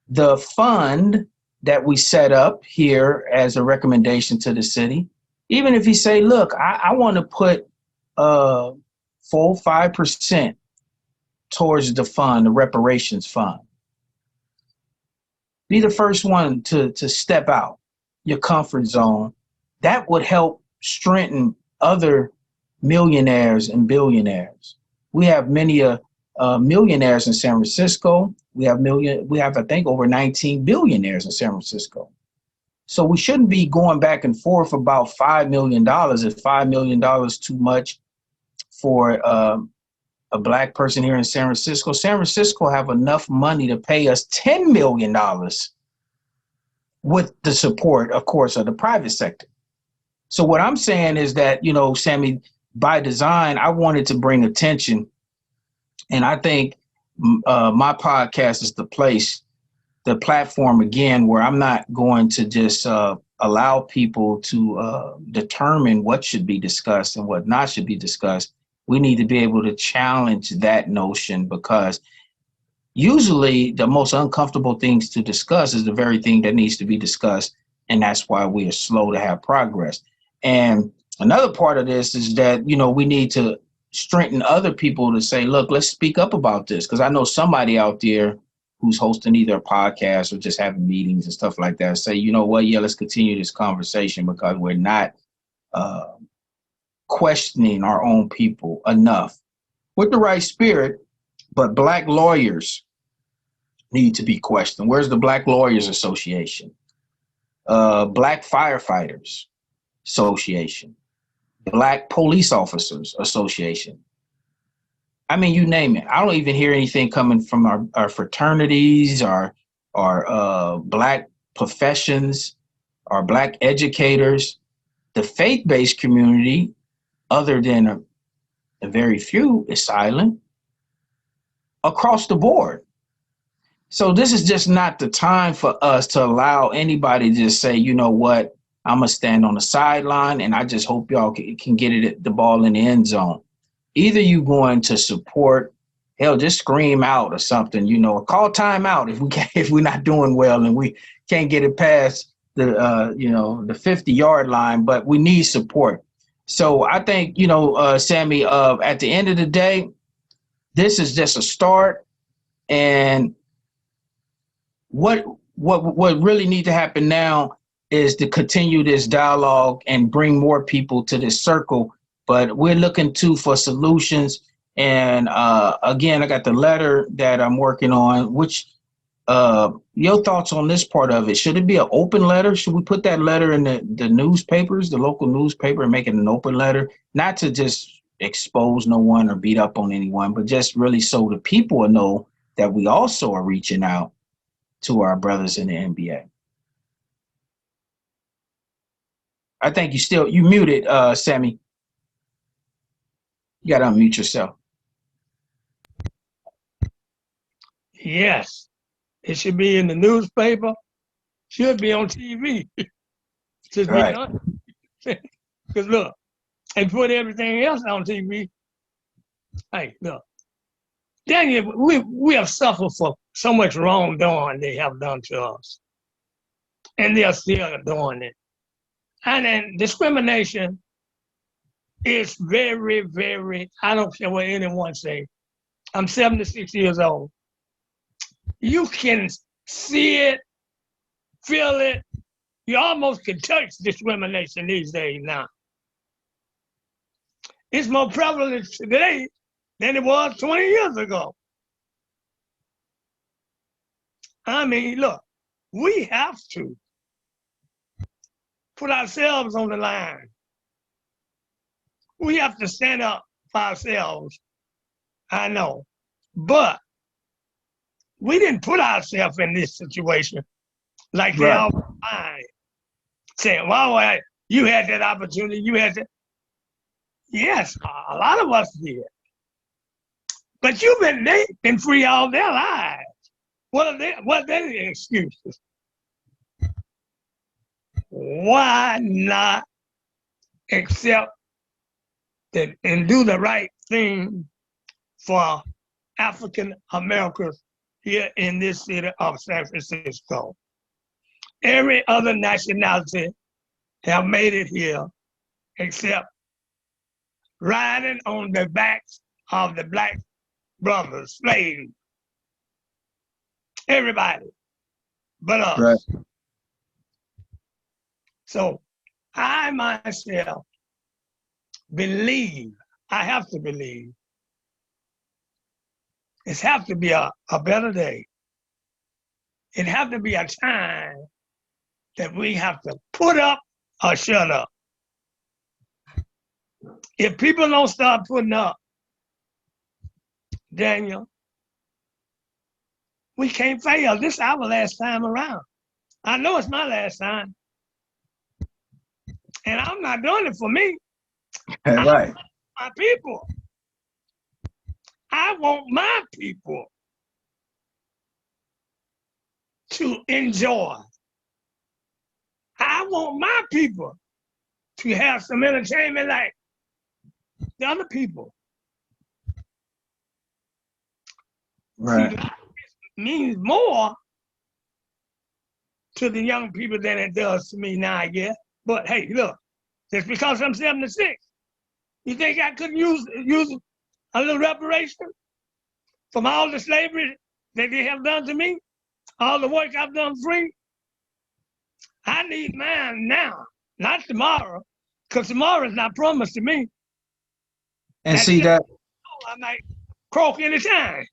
Speaker 2: the fund that we set up here as a recommendation to the city, even if you say, look, I want to put 4-5% towards the fund, the reparations fund. Be the first one to step out your comfort zone, that would help strengthen other millionaires and billionaires. We have many millionaires in San Francisco. We have, I think, over 19 billionaires in San Francisco. So we shouldn't be going back and forth about $5 million. If $5 million is too much for a Black person here in San Francisco have enough money to pay us $10 million with the support, of course, of the private sector. So what I'm saying is that, Sammy, by design, I wanted to bring attention. And I think my podcast is the platform, again, where I'm not going to just allow people to determine what should be discussed and what not should be discussed. We need to be able to challenge that notion, because usually the most uncomfortable things to discuss is the very thing that needs to be discussed. And that's why we are slow to have progress. And another part of this is that, we need to strengthen other people to say, look, let's speak up about this. Because I know somebody out there who's hosting either a podcast or just having meetings and stuff like that, say, you know what, let's continue this conversation, because we're not questioning our own people enough with the right spirit. But Black lawyers need to be questioned. Where's the Black Lawyers Association? Black Firefighters Association, Black Police Officers Association. I mean, you name it. I don't even hear anything coming from our fraternities, our Black professions, our Black educators, the faith-based community, other than a very few, is silent across the board. So this is just not the time for us to allow anybody to just say, you know what, I'm going to stand on the sideline and I just hope y'all can get the ball in the end zone. Either you going to support, hell, just scream out or something, call timeout if we're not doing well and we can't get it past the 50-yard line, but we need support. So I think, Sammy, at the end of the day, this is just a start. And what really needs to happen now is to continue this dialogue and bring more people to this circle. But we're looking for solutions. And again, I got the letter that I'm working on, which your thoughts on this part of it. Should it be an open letter? Should we put that letter in the newspapers, the local newspaper, and make it an open letter? Not to just expose no one or beat up on anyone, but just really so the people will know that we also are reaching out to our brothers in the NBA. I think you muted, Sammy. You got to unmute yourself.
Speaker 3: Yes, it should be in the newspaper, should be on TV. Just be
Speaker 2: Right.
Speaker 3: honest. Because look, and put everything else on TV. Hey, look, dang it, we have suffered for so much wrongdoing they have done to us. And they are still doing it. And then discrimination is very, very, I don't care what anyone say. I'm 76 years old. You can see it, feel it. You almost can touch discrimination these days now. It's more prevalent today than it was 20 years ago. I mean, look, we have to put ourselves on the line. We have to stand up for ourselves. I know. But we didn't put ourselves in this situation like they all find. Saying, well, you had that opportunity, you had that. Yes, a lot of us did. But they've been free all their lives. What are their excuses? Why not accept that and do the right thing for African Americans here in this city of San Francisco? Every other nationality have made it here except riding on the backs of the black brothers, slaves. Everybody but us. Right. So I myself believe, I have to believe, it have to be a better day. It have to be a time that we have to put up or shut up. If people don't start putting up, Daniel, we can't fail. This is our last time around. I know it's my last time. And I'm not doing it for me.
Speaker 2: Right.
Speaker 3: My people. I want my people to enjoy. I want my people to have some entertainment like the other people.
Speaker 2: Right.
Speaker 3: See, that means more to the young people than it does to me now, I guess. But hey, look, just because I'm 76, you think I couldn't use a little reparation from all the slavery that they have done to me, all the work I've done free? I need mine now, not tomorrow, because tomorrow is not promised to me.
Speaker 2: And see that,
Speaker 3: I might croak anytime.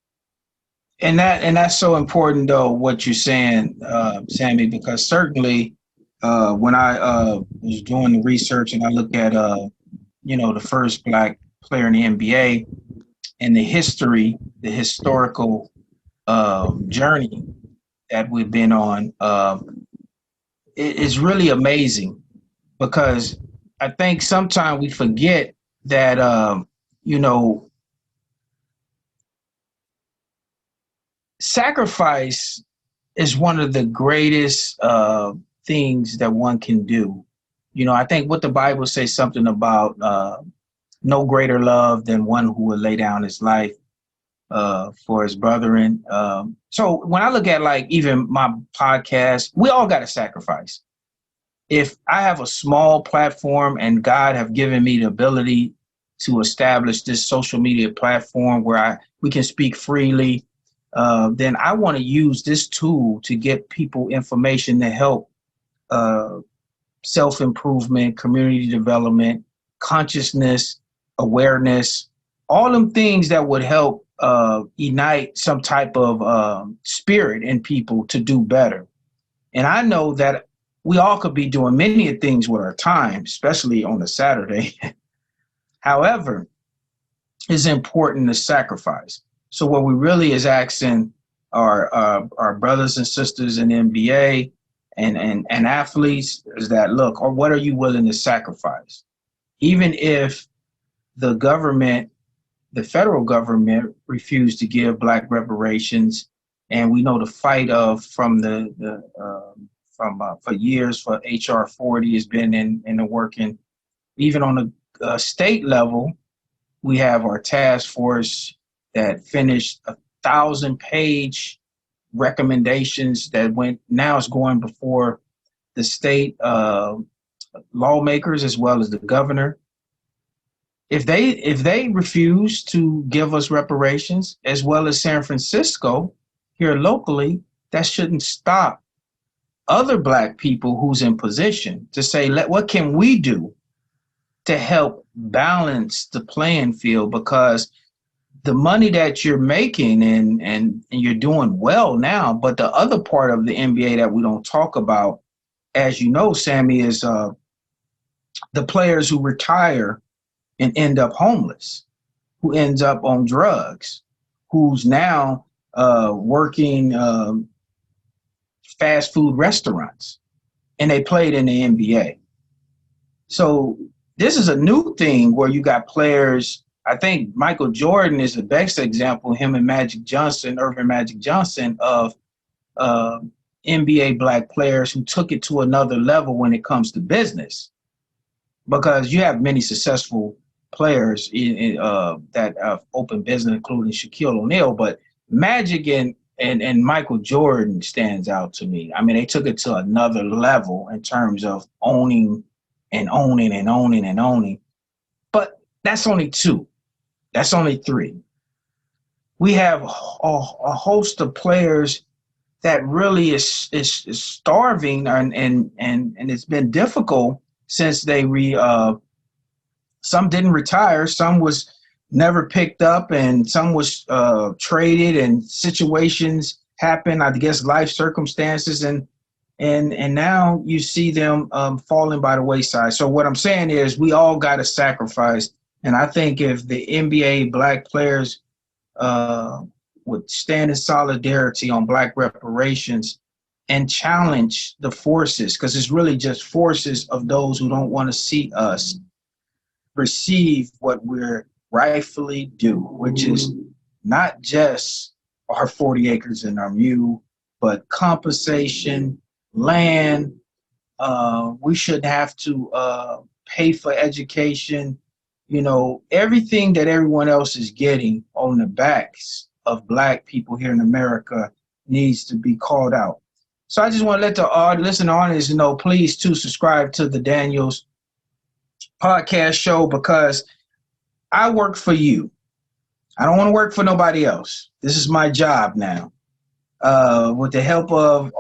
Speaker 2: and that's so important though, what you're saying, Sammy, because certainly when I was doing the research and I look at the first black player in the NBA and the historical journey that we've been on, it is really amazing, because I think sometimes we forget that sacrifice is one of the greatest things that one can do. I think what the Bible says something about no greater love than one who would lay down his life for his brethren. So when I look at like even my podcast, we all got to sacrifice. If I have a small platform and God have given me the ability to establish this social media platform where we can speak freely, then I want to use this tool to get people information to help self-improvement, community development, consciousness, awareness, all them things that would help ignite some type of spirit in people to do better. And I know that we all could be doing many things with our time, especially on a Saturday. However, it's important to sacrifice. So what we really is asking our brothers and sisters in the NBA and athletes is that, look, or what are you willing to sacrifice? Even if the government, the federal government, refused to give Black reparations, and we know the fight for years for HR 40 has been in the working. Even on a state level, we have our task force that finished 1,000-page recommendations that now is going before the state lawmakers as well as the governor. If they refuse to give us reparations, as well as San Francisco here locally, that shouldn't stop other Black people who's in position to say, what can we do to help balance the playing field? Because the money that you're making and you're doing well now, but the other part of the NBA that we don't talk about, as you know, Sammy, is the players who retire and end up homeless, who ends up on drugs, who's now working fast food restaurants, and they played in the NBA. So this is a new thing where you got players. I think Michael Jordan is the best example, him and Irvin Magic Johnson, of NBA Black players who took it to another level when it comes to business. Because you have many successful players that have opened business, including Shaquille O'Neal, but Magic and Michael Jordan stands out to me. I mean, they took it to another level in terms of owning. But that's only two. That's only three. We have a host of players that really is starving, and it's been difficult since they some didn't retire, some was never picked up, and some was traded, and situations happen, I guess life circumstances, and now you see them falling by the wayside. So what I'm saying is we all got to sacrifice, and I think if the NBA black players would stand in solidarity on black reparations and challenge the forces, because it's really just forces of those who don't want to see us receive what we're rightfully due, which is not just our 40 acres and our mule, but compensation, land. We should have to pay for education. You know, everything that everyone else is getting on the backs of black people here in America needs to be called out. So I just want to let the listening audience know, please to subscribe to the Daniels podcast show, because I work for you. I don't want to work for nobody else. This is my job now. With the help of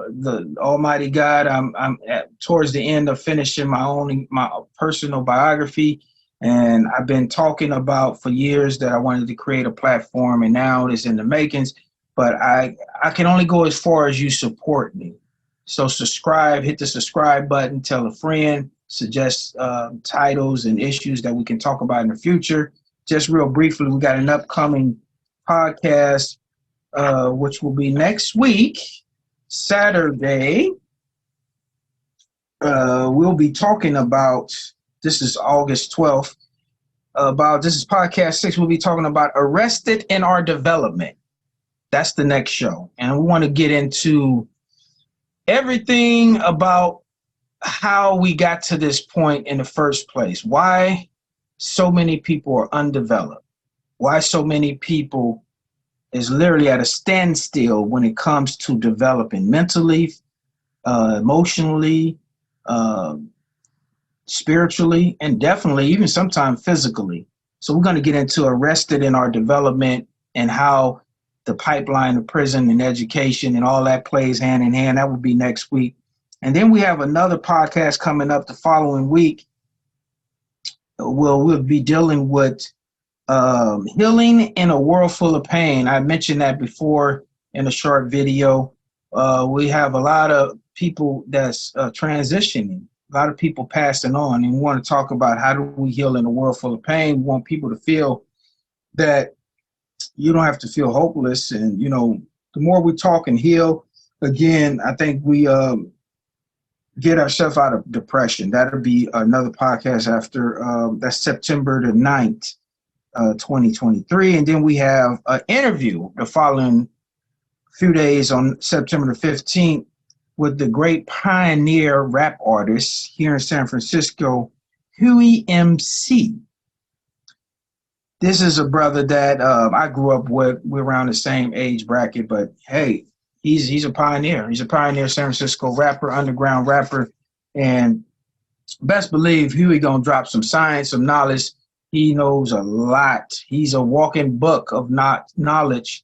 Speaker 2: the Almighty God, I'm towards the end of finishing my personal biography, and I've been talking about for years that I wanted to create a platform, and now it's in the makings. But I can only go as far as you support me. So subscribe, hit the subscribe button, tell a friend, suggest titles and issues that we can talk about in the future. Just real briefly, we got an upcoming podcast, which will be next week, Saturday. We'll be talking about, this is August 12th, this is podcast 6. We'll be talking about Arrested in Our Development. That's the next show. And we want to get into everything about how we got to this point in the first place. Why so many people are undeveloped. Why so many people is literally at a standstill when it comes to developing mentally, emotionally, spiritually, and definitely even sometimes physically. So we're going to get into Arrested in Our Development and how the pipeline of prison and education and all that plays hand in hand. That will be next week. And then we have another podcast coming up the following week. We'll be dealing with healing in a world full of pain. I mentioned that before in a short video. We have a lot of people that's transitioning, a lot of people passing on, and we want to talk about how do we heal in a world full of pain. We want people to feel that you don't have to feel hopeless. And, you know, the more we talk and heal, again, I think we get ourselves out of depression. That'll be another podcast after, that's September the 9th, 2023. And then we have an interview the following few days on September the 15th with the great pioneer rap artist here in San Francisco, Huey MC. This is a brother that I grew up with. We're around the same age bracket, but hey, he's a pioneer. He's a pioneer San Francisco rapper, underground rapper, and best believe Huey gonna drop some science, some knowledge. He knows a lot. He's a walking book of knowledge,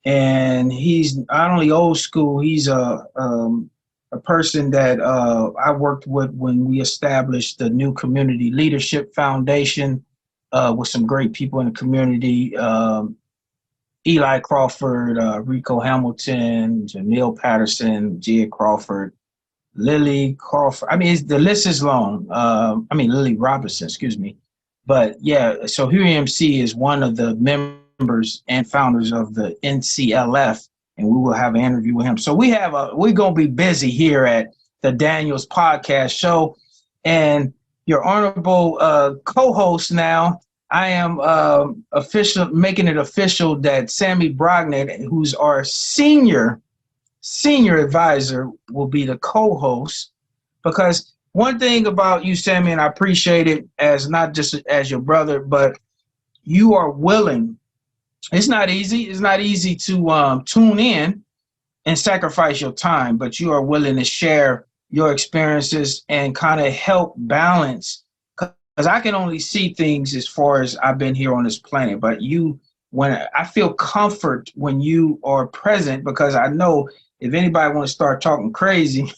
Speaker 2: and he's not only old school. He's a person that I worked with when we established the New Community Leadership Foundation. With some great people in the community, Eli Crawford, Rico Hamilton, Jamil Patterson, Gia Crawford, Lily Crawford. I mean, the list is long. Lily Robinson, excuse me. But yeah, so Huey MC is one of the members and founders of the NCLF, and we will have an interview with him. So we're going to be busy here at the Daniels Podcast Show. And your honorable co-host now, I am making it official that Sammy Brognet, who's our senior advisor, will be the co-host. Because one thing about you, Sammy, and I appreciate it as not just as your brother, but you are willing. It's not easy. It's not easy to tune in and sacrifice your time, but you are willing to share your experiences and kind of help balance, because I can only see things as far as I've been here on this planet. But when I feel comfort when you are present, because I know if anybody want to start talking crazy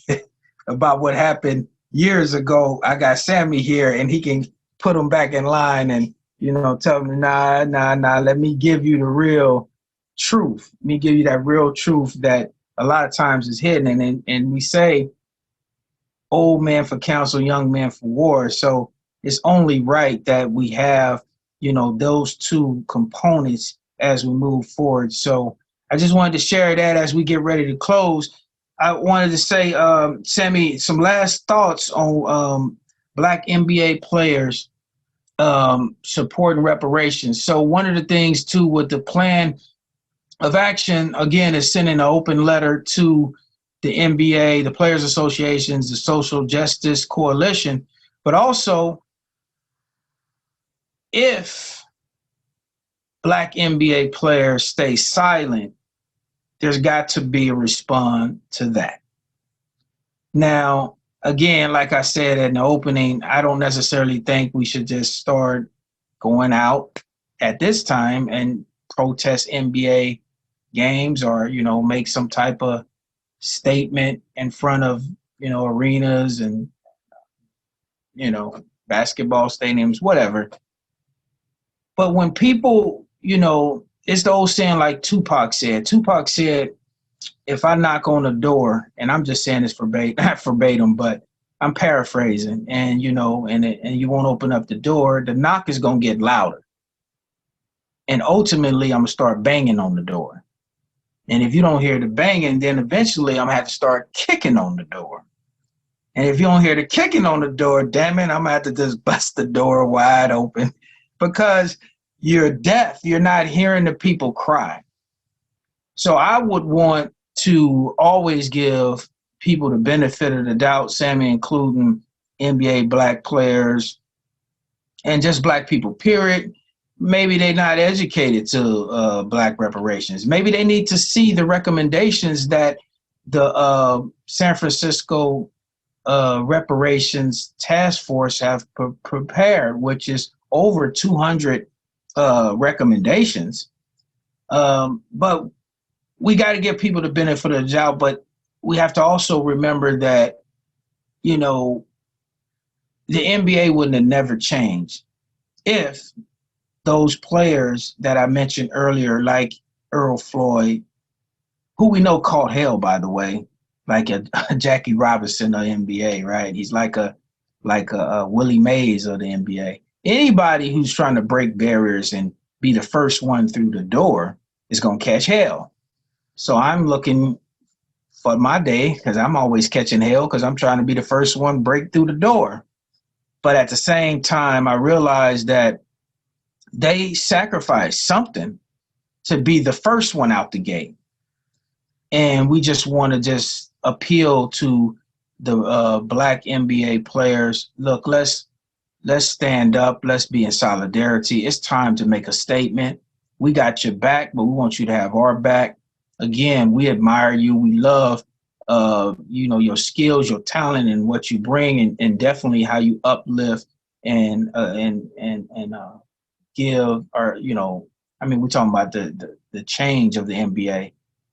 Speaker 2: about what happened years ago, I got Sammy here, and he can put them back in line and, you know, tell them, nah, let me give you the real truth. Let me give you that real truth that a lot of times is hidden. And we say, old man for counsel, young man for war. So it's only right that we have, you know, those two components as we move forward. So I just wanted to share that as we get ready to close. I wanted to say, Sammy, some last thoughts on Black NBA players supporting reparations. So one of the things too with the plan of action, again, is sending an open letter to the NBA, the Players Associations, the Social Justice Coalition, but also if Black NBA players stay silent, there's got to be a response to that. Now, again, like I said in the opening, I don't necessarily think we should just start going out at this time and protest NBA games or, you know, make some type of statement in front of, you know, arenas and, you know, basketball stadiums, whatever. But when people, you know, it's the old saying like Tupac said, if I knock on the door, and I'm just saying this verbatim, not verbatim, but I'm paraphrasing, and, you know, and you won't open up the door, the knock is going to get louder. And ultimately, I'm going to start banging on the door. And if you don't hear the banging, then eventually I'm going to have to start kicking on the door. And if you don't hear the kicking on the door, damn it, I'm going to have to just bust the door wide open because you're deaf. You're not hearing the people cry. So I would want to always give people the benefit of the doubt, Sammy, including NBA Black players and just Black people, period. Maybe they're not educated to Black reparations. Maybe they need to see the recommendations that the San Francisco reparations task force have prepared, which is over 200 recommendations. But we got to give people the benefit of the doubt, but we have to also remember that, you know, the NBA wouldn't have never changed if those players that I mentioned earlier, like Earl Floyd, who we know caught hell, by the way, like a Jackie Robinson of the NBA, right? He's like a Willie Mays of the NBA. Anybody who's trying to break barriers and be the first one through the door is going to catch hell. So I'm looking for my day because I'm always catching hell because I'm trying to be the first one to break through the door. But at the same time, I realized that they sacrificed something to be the first one out the gate. And we just want to just appeal to the Black NBA players. Look, let's stand up. Let's be in solidarity. It's time to make a statement. We got your back, but we want you to have our back. Again, we admire you. We love, you know, your skills, your talent, and what you bring, and definitely how you uplift and give, or, you know, I mean, we're talking about the change of the NBA,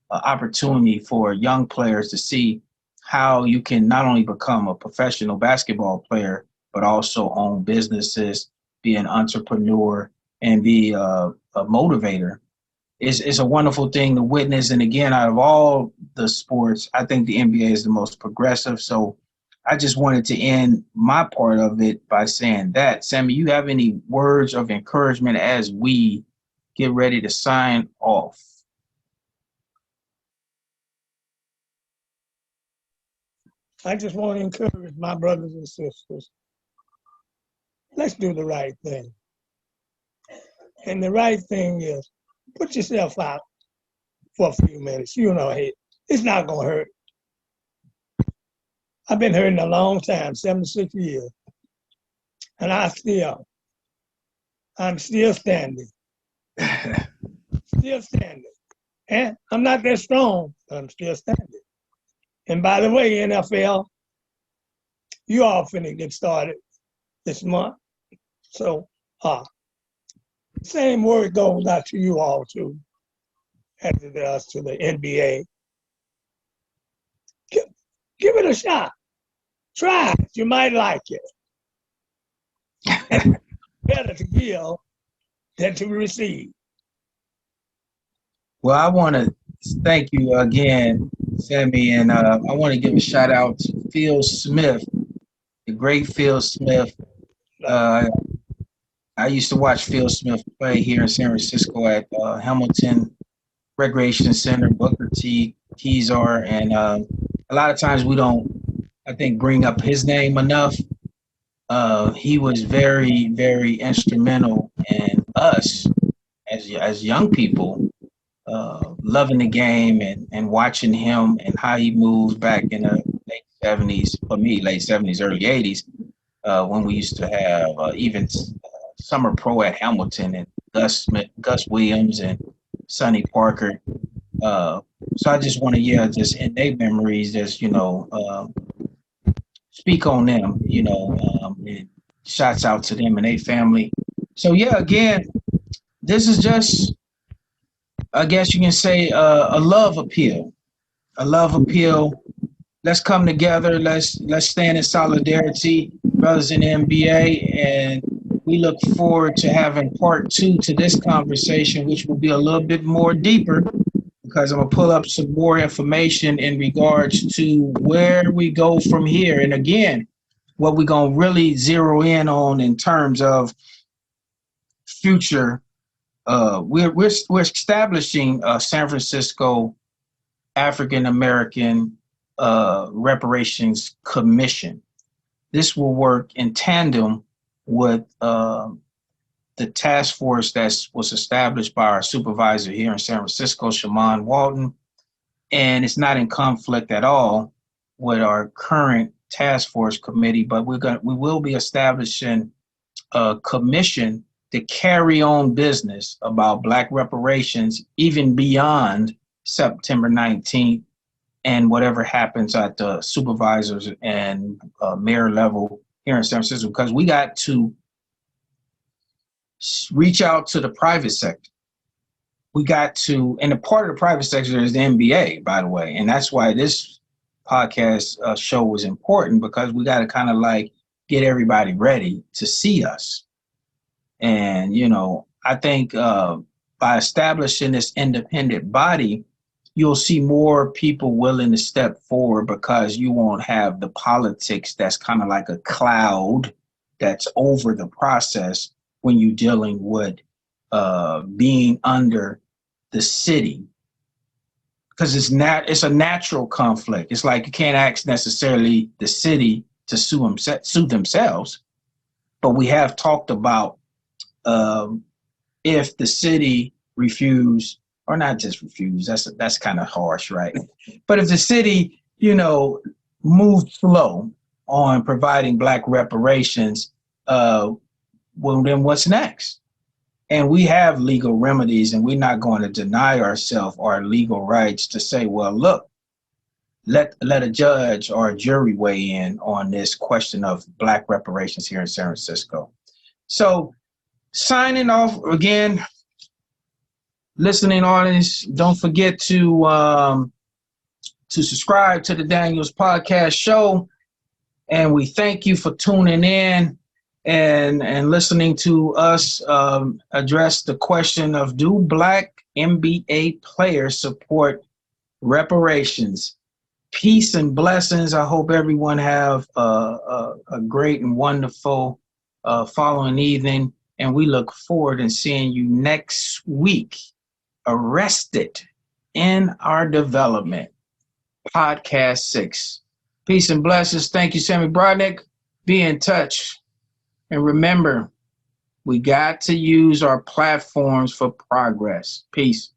Speaker 2: opportunity for young players to see how you can not only become a professional basketball player, but also own businesses, be an entrepreneur, and be a motivator. It's a wonderful thing to witness. And again, out of all the sports, I think the NBA is the most progressive. So I just wanted to end my part of it by saying that. Sammy, you have any words of encouragement as we get ready to sign off?
Speaker 3: I just want to encourage my brothers and sisters. Let's do the right thing. And the right thing is put yourself out for a few minutes. You know, it's not going to hurt. I've been hurting a long time, 76 years. And I'm still standing. Still standing. And I'm not that strong, but I'm still standing. And by the way, NFL, you all finna get started this month. So, same word goes out to you all too, as it does to the NBA. Give it a shot. Try it. You might like it. Better to give than to receive.
Speaker 2: Well, I want to thank you again, Sammy, and I want to give a shout out to Phil Smith, the great Phil Smith. I used to watch Phil Smith play here in San Francisco at Hamilton Recreation Center, Booker T, Kezar, and a lot of times we don't, I think, bring up his name enough. He was very, very instrumental in us as young people loving the game and watching him and how he moved back in the late 70s, for me, late 70s, early 80s, when we used to have even Summer Pro at Hamilton and Gus Williams and Sonny Parker. So I just want to, just in their memories, just, speak on them, and shouts out to them and their family. So again, this is just, I guess you can say, a love appeal. A love appeal. Let's come together. Let's stand in solidarity, brothers in the NBA, and we look forward to having part 2 to this conversation, which will be a little bit more deeper, because I'm gonna pull up some more information in regards to where we go from here. And again, what we're gonna really zero in on in terms of future. We're establishing a San Francisco African American Reparations Commission. This will work in tandem with the task force that was established by our supervisor here in San Francisco, Shaman Walton, and it's not in conflict at all with our current task force committee. But we will be establishing a commission to carry on business about Black reparations even beyond September 19th and whatever happens at the supervisors and mayor level here in San Francisco, because we got to reach out to the private sector. We got to, and a part of the private sector is the NBA, by the way, and that's why this podcast show was important, because we got to kind of like get everybody ready to see us. And, I think by establishing this independent body, you'll see more people willing to step forward, because you won't have the politics that's kind of like a cloud that's over the process when you're dealing with being under the city. Because it's a natural conflict. It's like you can't ask necessarily the city to sue themselves, but we have talked about if the city refuse, or not just refuse, that's kind of harsh, right? But if the city, moved slow on providing Black reparations, well, then what's next? And we have legal remedies, and we're not going to deny ourselves our legal rights to say, well, look, let a judge or a jury weigh in on this question of Black reparations here in San Francisco. So signing off again, listening audience, don't forget to subscribe to the Daniels Podcast Show. And we thank you for tuning in and listening to us address the question of, do Black NBA players support reparations? Peace and blessings. I hope everyone have a great and wonderful following evening. And we look forward to seeing you next week. Arrested in Our Development, Podcast 6. Peace and blessings. Thank you, Sammy Brodnick. Be in touch. And remember, we got to use our platforms for progress. Peace.